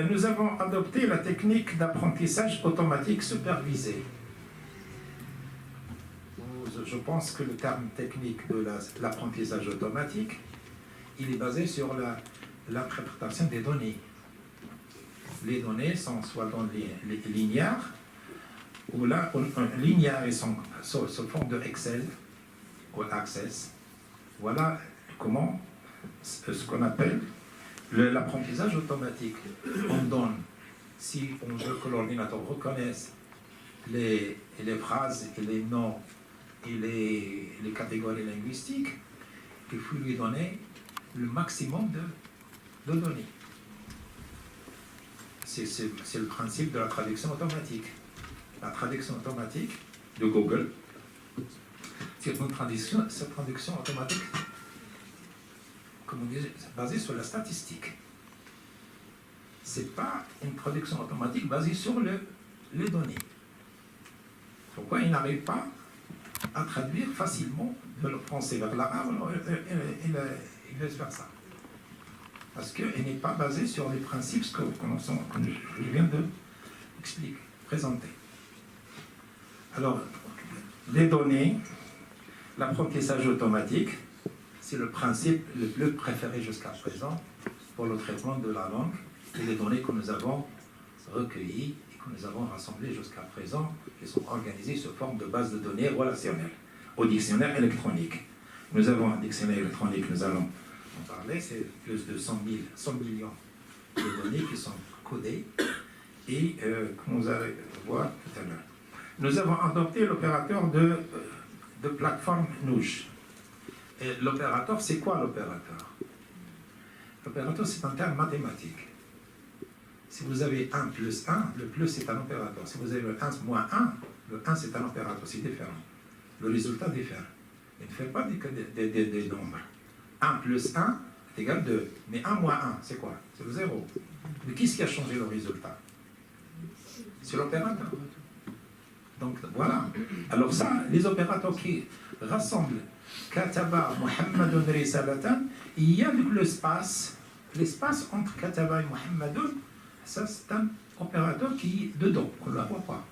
nous avons adopté la technique d'apprentissage automatique supervisé. Je pense que le terme technique de l'apprentissage automatique, il est basé sur l'interprétation des données. Les données sont soit dans les linéaires, ou là, linéaires, ils sont sous forme de Excel ou Access. Voilà comment ce qu'on appelle l'apprentissage automatique. On donne, si on veut que l'ordinateur reconnaisse les phrases et les noms et les catégories linguistiques, il faut lui donner le maximum de données. C'est le principe de la traduction automatique. La traduction automatique de Google, c'est une traduction automatique, comme on dit, basée sur la statistique. Ce n'est pas une traduction automatique basée sur les données. Pourquoi il n'arrive pas à traduire facilement de le français vers l'arabe, il veut faire ça. Parce qu'elle n'est pas basée sur les principes que je viens de présenter. Alors, les données, l'apprentissage automatique, c'est le principe le plus préféré jusqu'à présent pour le traitement de la langue et les données que nous avons recueillies et que nous avons rassemblées jusqu'à présent, qui sont organisées sous forme de base de données relationnelles, au dictionnaire électronique. Nous avons un dictionnaire électronique, nous allons en parler, c'est plus de 100 millions de données qui sont codées et que nous allons voir tout à l'heure. Nous avons adopté l'opérateur de plateforme Nouge. Et l'opérateur, c'est quoi l'opérateur? L'opérateur, c'est un terme mathématique. Si vous avez 1 plus 1, le plus c'est un opérateur. Si vous avez le 1 moins 1, le 1 c'est un opérateur, c'est différent. Le résultat diffère. Il ne fait pas des nombres. 1 plus 1 est égal à 2. Mais 1 moins 1, c'est quoi? C'est le 0. Mais qu'est-ce qui a changé le résultat? C'est l'opérateur. Donc voilà. Alors ça, les opérateurs qui rassemblent Kataba Muhammadun Risalatan, il y a l'espace entre Kataba et Muhammadun, ça c'est un opérateur qui est dedans, qu'on ne la voit pas.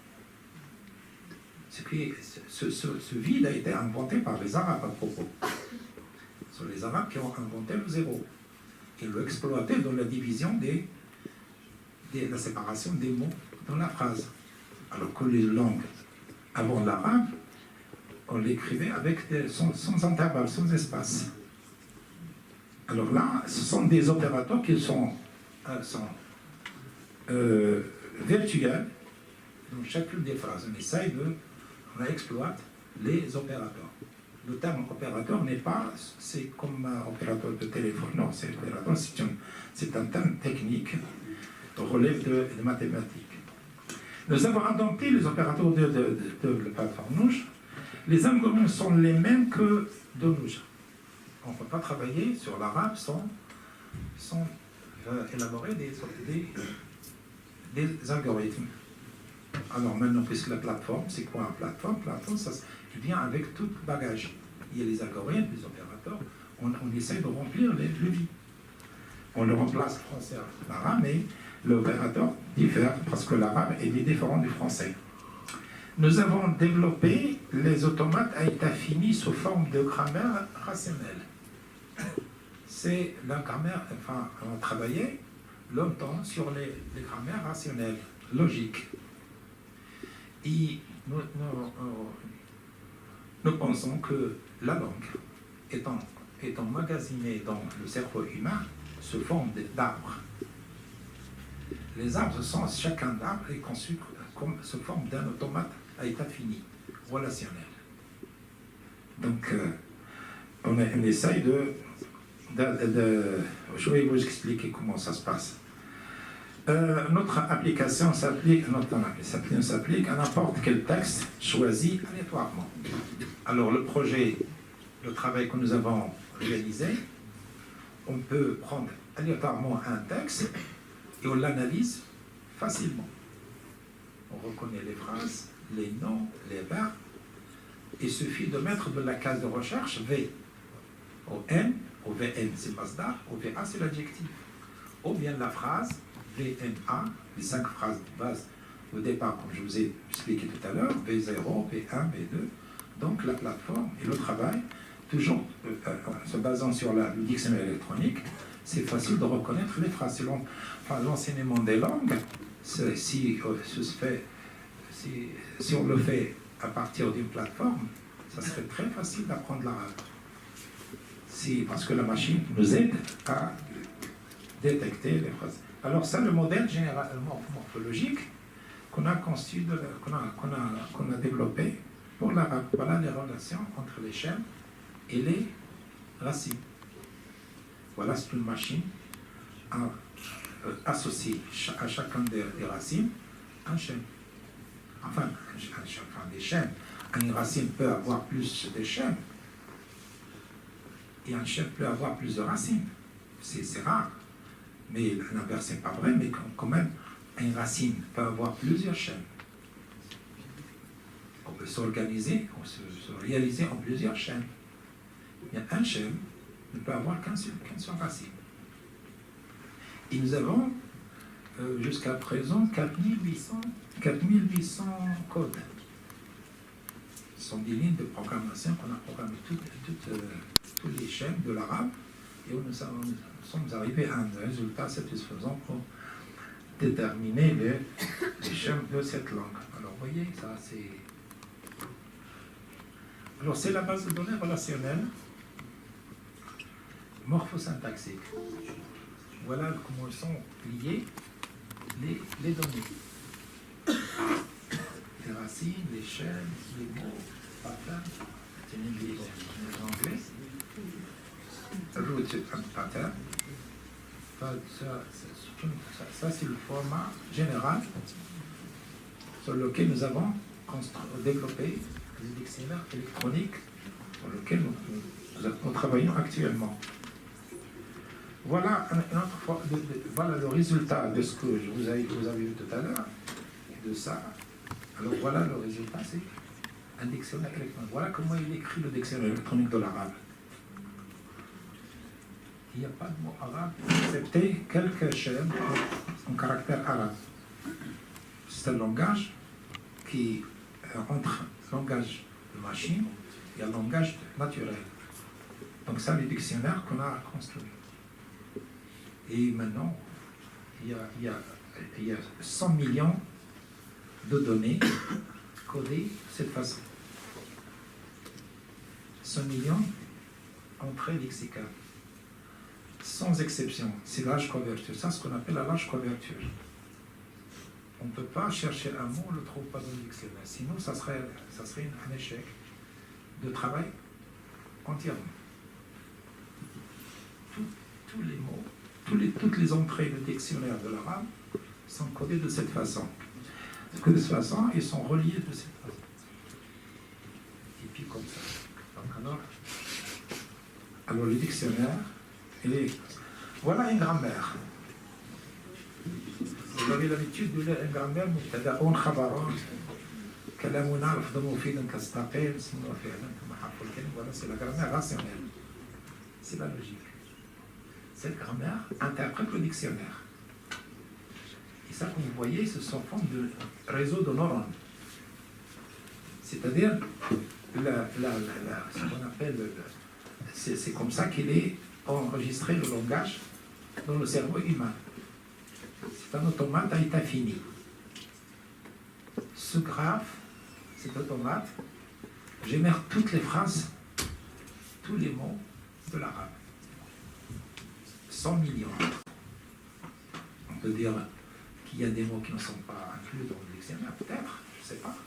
Ce vide a été inventé par les Arabes à propos. Ce sont les Arabes qui ont inventé le zéro. Ils l'ont exploité dans la division la séparation des mots dans la phrase. Alors que les langues avant l'arabe, on l'écrivait sans intervalle, sans espace. Alors là, ce sont des opérateurs qui sont virtuels dans chacune des phrases. On exploite les opérateurs. Le terme opérateur n'est pas, c'est comme un opérateur de téléphone. Non, c'est un terme technique, relève de mathématiques. Nous avons adopté les opérateurs de la plateforme Nouge. Les algorithmes sont les mêmes que de Nouge. On ne peut pas travailler sur l'arabe sans élaborer des algorithmes. Alors maintenant, puisque la plateforme, c'est quoi une plateforme? Plateforme, ça vient avec tout bagage. Il y a les algorithmes, les opérateurs. On essaie de remplir le vide. On le remplace français par l'arabe, mais l'opérateur diffère parce que l'arabe est différent du français. Nous avons développé les automates à état fini sous forme de grammaire rationnelle. C'est la grammaire, enfin, on a travaillé longtemps sur les grammaires rationnelles, logiques. Et nous pensons que la langue est emmagasinée dans le cerveau humain sous forme d'arbres. Les arbres chacun d'arbres est conçu comme sous forme d'un automate à état fini, relationnel. Donc, on essaye je vais vous expliquer comment ça se passe. Notre application s'applique à n'importe quel texte choisi aléatoirement. Alors le travail que nous avons réalisé, on peut prendre aléatoirement un texte et on l'analyse facilement. On reconnaît les phrases, les noms, les verbes. Il suffit de mettre de la case de recherche V au N, au VN c'est Masdar, au VA c'est l'adjectif. Ou bien la phrase VNA, les 5 phrases de base au départ, comme je vous ai expliqué tout à l'heure, V0, V1, V2. Donc la plateforme et le travail, toujours se basant sur le dictionnaire électronique, c'est facile de reconnaître les phrases. L'enseignement des langues, si on le fait à partir d'une plateforme, ça serait très facile d'apprendre l'arabe. Parce que la machine nous aide à détecter les phrases. Alors ça, le modèle généralement morphologique qu'on a développé pour l'arabe. Voilà les relations entre les chaînes et les racines. Voilà, c'est une machine associée à chacun des racines un chaîne. Enfin, à chacun des chaînes. Une racine peut avoir plus de chaînes. Et un chaîne peut avoir plus de racines. C'est rare. Mais l'inverse n'est pas vrai, mais quand même, une racine peut avoir plusieurs chaînes. On peut s'organiser, se réaliser en plusieurs chaînes. Il y a un chaîne ne peut avoir qu'une seule racine. Et nous avons jusqu'à présent 4800 codes. Ce sont des lignes de programmation qu'on a programmées toutes les chaînes de l'arabe et nous sommes arrivés à un résultat satisfaisant pour déterminer les chaînes de cette langue. Alors vous voyez, ça c'est... Alors c'est la base de données relationnelle morphosyntaxique. Voilà comment sont liées les données. Les racines, les chaînes, les mots, patterns, c'est en anglais. Root pattern. Ça c'est le format général sur lequel nous avons développé les dictionnaires électroniques sur lesquels nous travaillons actuellement. Voilà, voilà le résultat de ce que vous avez vu tout à l'heure. Et de ça, alors voilà le résultat, c'est un dictionnaire électronique. Voilà comment il écrit le dictionnaire électronique de l'arabe. Il n'y a pas de mot arabe, excepté quelques chaînes en caractère arabe. C'est un langage qui, entre langage de machine et un langage naturel. Donc ça, les dictionnaires qu'on a construits. Et maintenant, il y a 100 millions de données codées de cette façon. 100 millions entrées lexicales. Sans exception, c'est large couverture. Ça, c'est ce qu'on appelle la large couverture. On ne peut pas chercher un mot, on ne le trouve pas dans le dictionnaire. Sinon, ça serait un échec de travail entièrement. Tous les mots, toutes les entrées du dictionnaire de l'arabe sont codées de cette façon. De cette façon, ils sont reliés de cette façon. Et puis comme ça. Donc alors le dictionnaire, voilà une grammaire. Vous avez l'habitude de lire une grammaire, مبتدأ خبر كلامنا لفظ مفيد كاستقيم اسم وفعل كما حرف الكلمة. Voilà, c'est la grammaire rationnelle. C'est la logique. Cette grammaire interprète le dictionnaire. Et ça, comme vous voyez, ce sont formes de réseau de neurones. C'est-à-dire, ce qu'on appelle, c'est comme ça qu'il est enregistré le langage dans le cerveau humain. C'est un automate à état fini. Ce graphe, cet automate, génère toutes les phrases, tous les mots de l'arabe. 100 millions. On peut dire qu'il y a des mots qui ne sont pas inclus dans le dictionnaire, peut-être, je ne sais pas.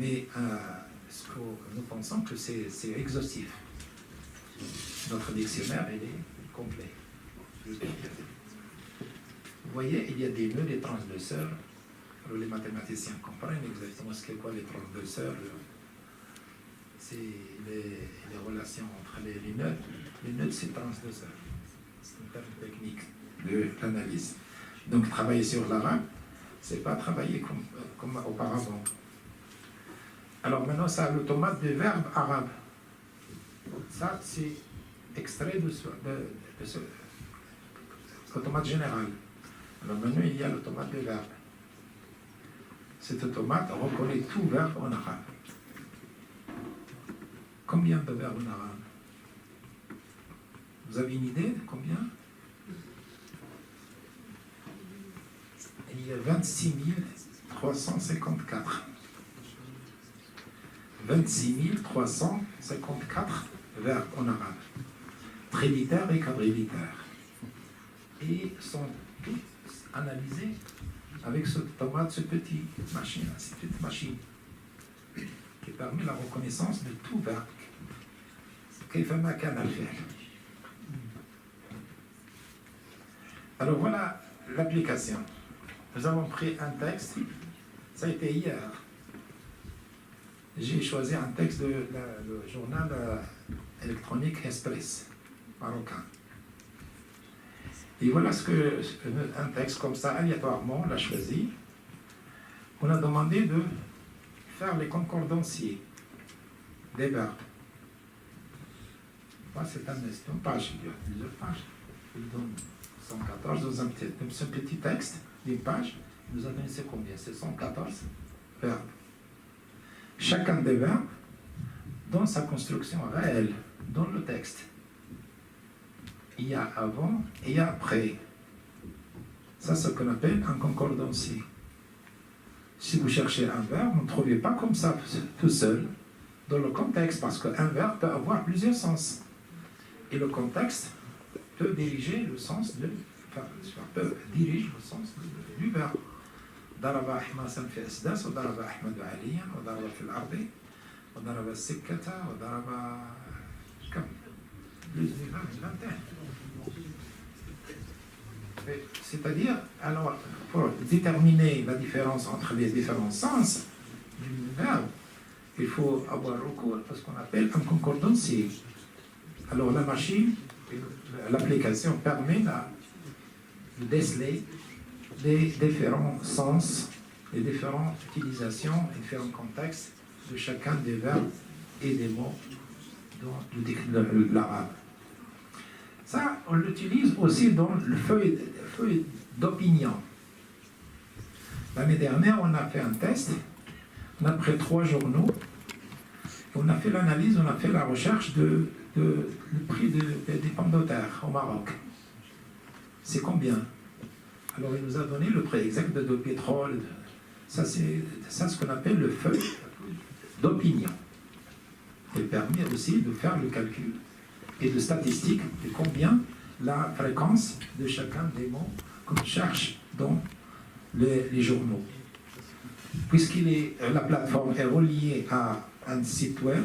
Mais ce que nous pensons que c'est exhaustif. Notre dictionnaire, il est complet. Vous voyez, il y a des nœuds, des transverseurs. Alors les mathématiciens comprennent exactement ce qu'est quoi les transverseurs. C'est les relations entre les nœuds. Les nœuds, c'est transverseur. C'est une terme technique de l'analyse. Donc travailler sur l'arabe, c'est pas travailler comme auparavant. Alors maintenant, ça, l'automate de verbe arabe. Ça, c'est extrait de ce automate général. Alors maintenant, il y a l'automate de verbe. Cet automate reconnaît tout verbe en arabe. Combien de verbes en arabe? Vous avez une idée de combien? Il y a 26 354. 26 354 verbes en arabe, trilitères et quadrilitères, et sont tous analysés avec ce automate, cette petite machine qui permet la reconnaissance de tout verbe. Alors voilà l'application. Nous avons pris un texte, ça a été hier. J'ai choisi un texte de le journal électronique Express, marocain. Et voilà un texte comme ça, aléatoirement, on l'a choisi. On a demandé de faire les concordanciers des verbes. C'est une page, il y a plusieurs pages. Il donne 114 dans un petit texte d'une page. Nous avons donné c'est combien? C'est 114 verbes. Chacun des verbes dans sa construction réelle, dans le texte. Il y a avant et il y a après. Ça, c'est ce qu'on appelle un concordancier. Si vous cherchez un verbe, vous ne trouvez pas comme ça tout seul dans le contexte, parce qu'un verbe peut avoir plusieurs sens. Et le contexte peut diriger le sens du verbe. ضرب حماسا في أسداس وضرب أحمد عليا وضرب في الأرض وضرب السكة وضرب كم؟ C'est-à-dire, alors, pour déterminer la différence entre les différents sens du verbe, il faut avoir recours à ce qu'on appelle un concordancier. Alors la machine, l'application permet de déceler les différents sens, les différentes utilisations, les différents contextes de chacun des verbes et des mots dans l'arabe. Ça, on l'utilise aussi dans le feuille d'opinion. L'année dernière, on a fait un test, on a pris 3 journaux, on a fait l'analyse, on a fait la recherche du prix des pommes de terre au Maroc. C'est combien? Alors, il nous a donné le prix exact de pétrole. Ça, c'est ce qu'on appelle le feuille d'opinion. Il permet aussi de faire le calcul et de statistiques de combien la fréquence de chacun des mots qu'on cherche dans les journaux. Puisque la plateforme est reliée à un site web,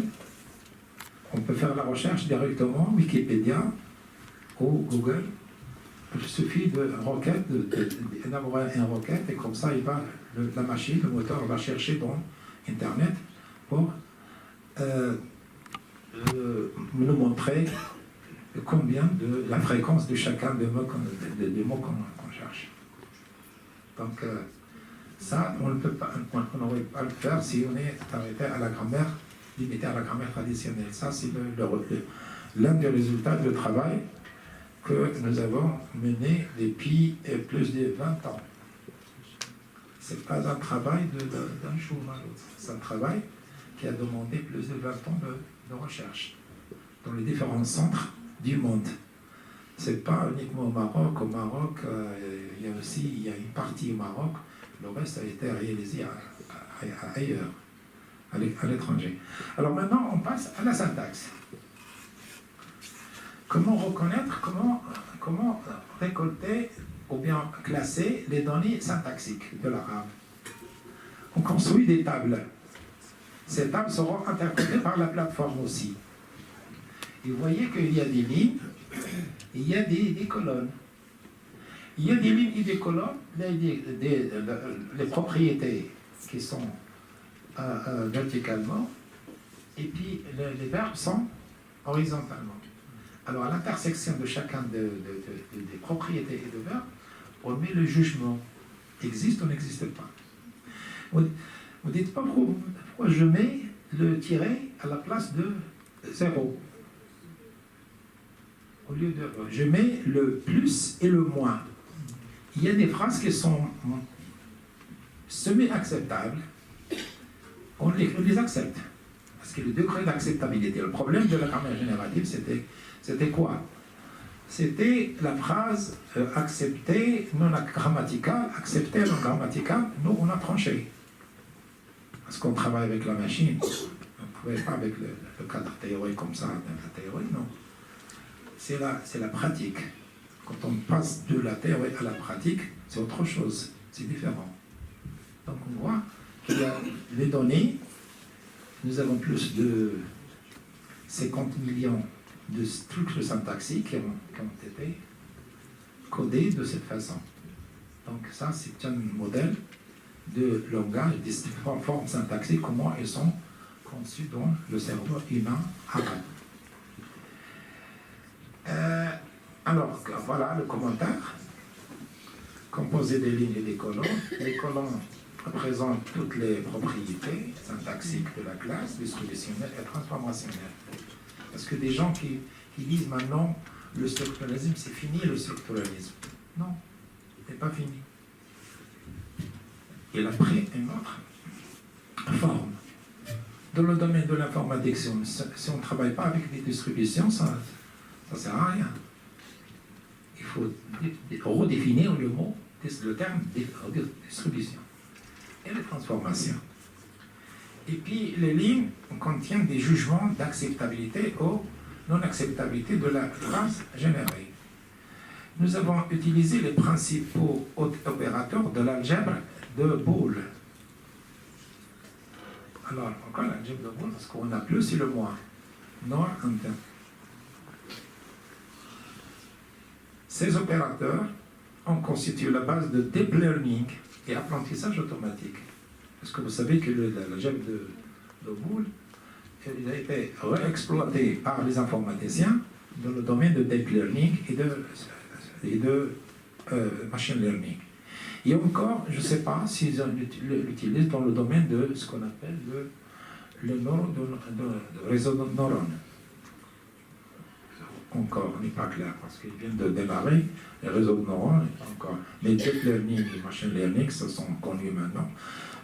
on peut faire la recherche directement, Wikipédia ou Google. Il suffit d'élaborer une requête et comme ça, la machine, le moteur va chercher dans Internet pour nous montrer combien de la fréquence de chacun des mots qu'on cherche. Donc ça, on n'aurait pas le faire si on est arrêté à la grammaire, limité à la grammaire traditionnelle. Ça, c'est l'un des résultats du travail que nous avons mené depuis plus de 20 ans. Ce n'est pas un travail d'un jour à l'autre. C'est un travail qui a demandé plus de 20 ans de recherche dans les différents centres du monde. Ce n'est pas uniquement au Maroc. Au Maroc, il y a une partie au Maroc. Le reste a été réalisé ailleurs, à l'étranger. Alors maintenant, on passe à la syntaxe. Comment reconnaître, comment récolter ou bien classer les données syntaxiques de l'arabe? On construit des tables. Ces tables seront interprétées par la plateforme aussi. Et vous voyez qu'il y a des lignes, il y a des colonnes. il y a des lignes et des colonnes, les propriétés qui sont verticalement, et puis les verbes sont horizontalement. Alors, à l'intersection de chacun des propriétés et de verbes, on met le jugement. Existe ou n'existe pas. Vous ne dites pas pourquoi je mets le tiret à la place de 0. Au lieu de... Je mets le plus et le moins. Il y a des phrases qui sont semi-acceptables. On les accepte. Parce que le degré d'acceptabilité, le problème de la grammaire générative, c'était quoi? C'était la phrase acceptée non grammaticale, acceptée non grammaticale, nous on a tranché. Parce qu'on travaille avec la machine, on ne pouvait pas avec le cadre théorique comme ça, la théorie, non. C'est la pratique. Quand on passe de la théorie à la pratique, c'est autre chose, c'est différent. Donc on voit qu'il y a les données, nous avons plus de 50 millions de structures syntaxiques qui ont été codées de cette façon. Donc ça, c'est un modèle de langage, des différentes formes syntaxiques, comment elles sont conçues dans le cerveau humain arabe. Alors, voilà le commentaire. Composé des lignes et des colonnes. Les colonnes représentent toutes les propriétés syntaxiques de la classe, distributionnelle et transformationnelle. Parce que des gens qui disent maintenant le structuralisme, c'est fini le structuralisme. Non, c'est pas fini. Il a pris une autre forme. Dans le domaine de l'informatique, si on ne travaille pas avec des distributions, ça ne sert à rien. Il faut redéfinir le terme de distribution et les transformations. Et puis les lignes contiennent des jugements d'acceptabilité ou non-acceptabilité de la phrase générée. Nous avons utilisé les principaux opérateurs de l'algèbre de Boole. Alors, encore l'algèbre de Boole, parce qu'on a plus et le moins. Nord, inter. Ces opérateurs ont constitué la base de deep learning et apprentissage automatique. Parce que vous savez que l'algèbre de Boole, il a été réexploité par les informaticiens dans le domaine de deep learning et de machine learning. Et encore, je ne sais pas s'ils l'utilisent dans le domaine de ce qu'on appelle le réseau de neurones. Encore, n'est pas clair, parce qu'ils viennent de démarrer, les réseaux de neurones, encore. Mais deep learning et machine learning, se sont connus maintenant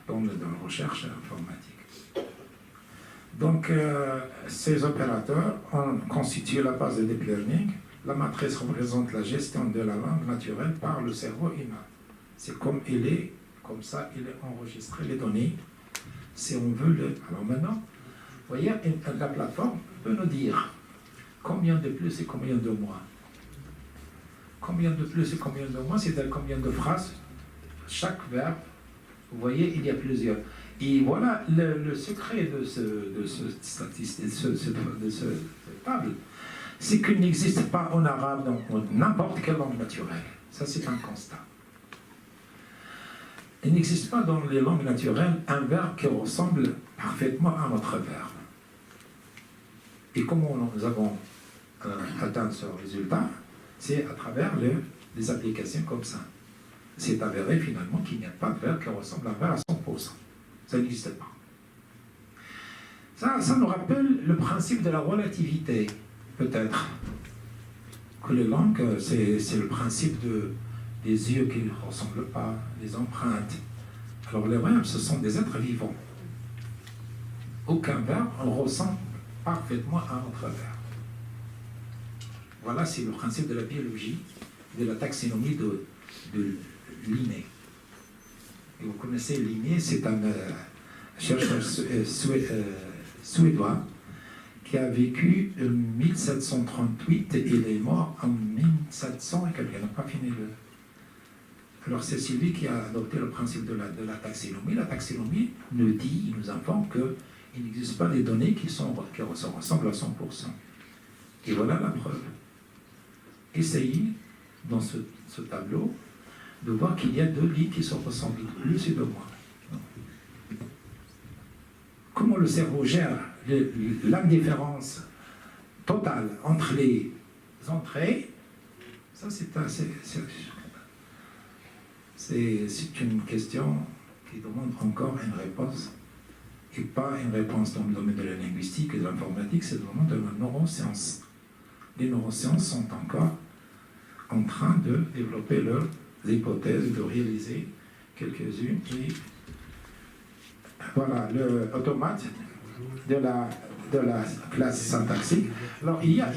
dans la recherche informatique. Donc, ces opérateurs ont constitué la base de deep learning. La matrice représente la gestion de la langue naturelle par le cerveau humain. C'est comme il est, comme ça, il est enregistré les données, si on veut le... Alors maintenant, vous voyez, la plateforme peut nous dire combien de plus et combien de moins. Combien de plus et combien de moins, c'est-à-dire combien de phrases, chaque verbe, vous voyez, il y a plusieurs. Et voilà le secret de cette table, c'est qu'il n'existe pas en arabe dans n'importe quelle langue naturelle. Ça, c'est un constat. Il n'existe pas dans les langues naturelles un verbe qui ressemble parfaitement à notre verbe. Et comment nous avons atteint ce résultat? C'est à travers des applications comme ça. C'est avéré finalement qu'il n'y a pas de verbe qui ressemble à un verbe à 100%. Ça n'existe pas. Ça nous rappelle le principe de la relativité, peut-être. Que les langues, c'est le principe des yeux qui ne ressemblent pas, des empreintes. Alors les verbes, ce sont des êtres vivants. Aucun verbe ne ressemble parfaitement à un autre verbe. Voilà, c'est le principe de la biologie, de la taxinomie de Linné. Et vous connaissez Linné, c'est un chercheur suédois qui a vécu en 1738 et il est mort en 1700 et quelqu'un n'a pas fini le... Alors c'est celui qui a adopté le principe de la taxinomie. La taxinomie nous informe qu'il n'existe pas des données qui se ressemblent à 100%. Et voilà la preuve. Essayez dans ce tableau de voir qu'il y a deux lignes qui se ressemblent, plus et de moins. Comment le cerveau gère l'indifférence totale entre les entrées, ça c'est une question qui demande encore une réponse, et pas une réponse dans le domaine de la linguistique et de l'informatique, c'est le domaine de la neuroscience. Les neurosciences sont encore en train de développer leurs hypothèses, de réaliser quelques-unes. Et voilà, l'automate de la classe syntaxique. Alors, il y a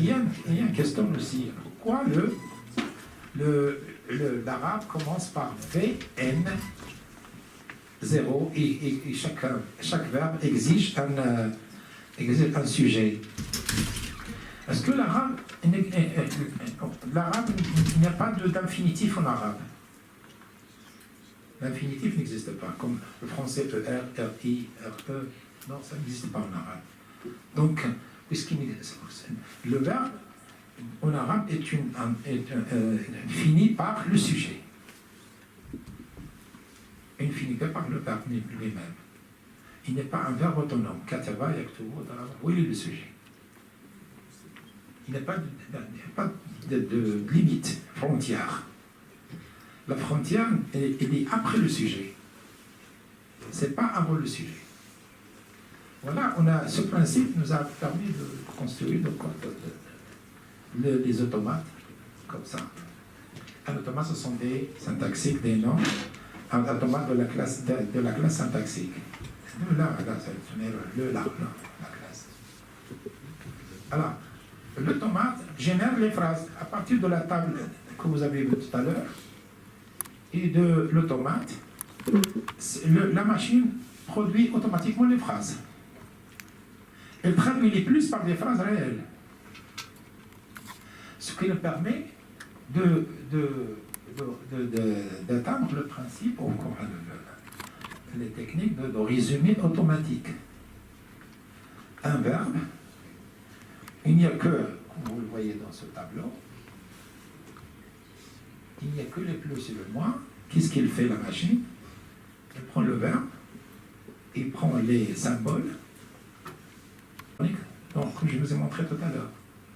une question aussi. Pourquoi l'arabe commence par VN 0 et chaque verbe exige un sujet? Est-ce que l'arabe, il n'y a pas d'infinitif en arabe? L'infinitif n'existe pas, comme le français ER, RI, RE. Non, ça n'existe pas en arabe. Donc, le verbe en arabe est fini par le sujet. Il ne finit que par le verbe lui-même. Il n'est pas un verbe autonome. Kataba, yaktubu, où est le sujet? Il n'y a pas de limite, frontière. La frontière, elle est après le sujet. Ce n'est pas avant le sujet. Voilà, ce principe nous a permis de construire des automates comme ça. Un automate, ce sont des syntaxiques, des noms. Un automate de la classe syntaxique. La classe. Alors, l'automate génère les phrases à partir de la table que vous avez vue tout à l'heure. Et de l'automate, la machine produit automatiquement les phrases. Elle traduit les plus par des phrases réelles. Ce qui nous permet d'atteindre le principe, les techniques de résumé automatique. Un verbe, il n'y a que, comme vous le voyez dans ce tableau, il n'y a que les plus et le moins. Qu'est-ce qu'il fait la machine? Elle prend le verbe, il prend les symboles, donc, comme je vous ai montré tout à l'heure.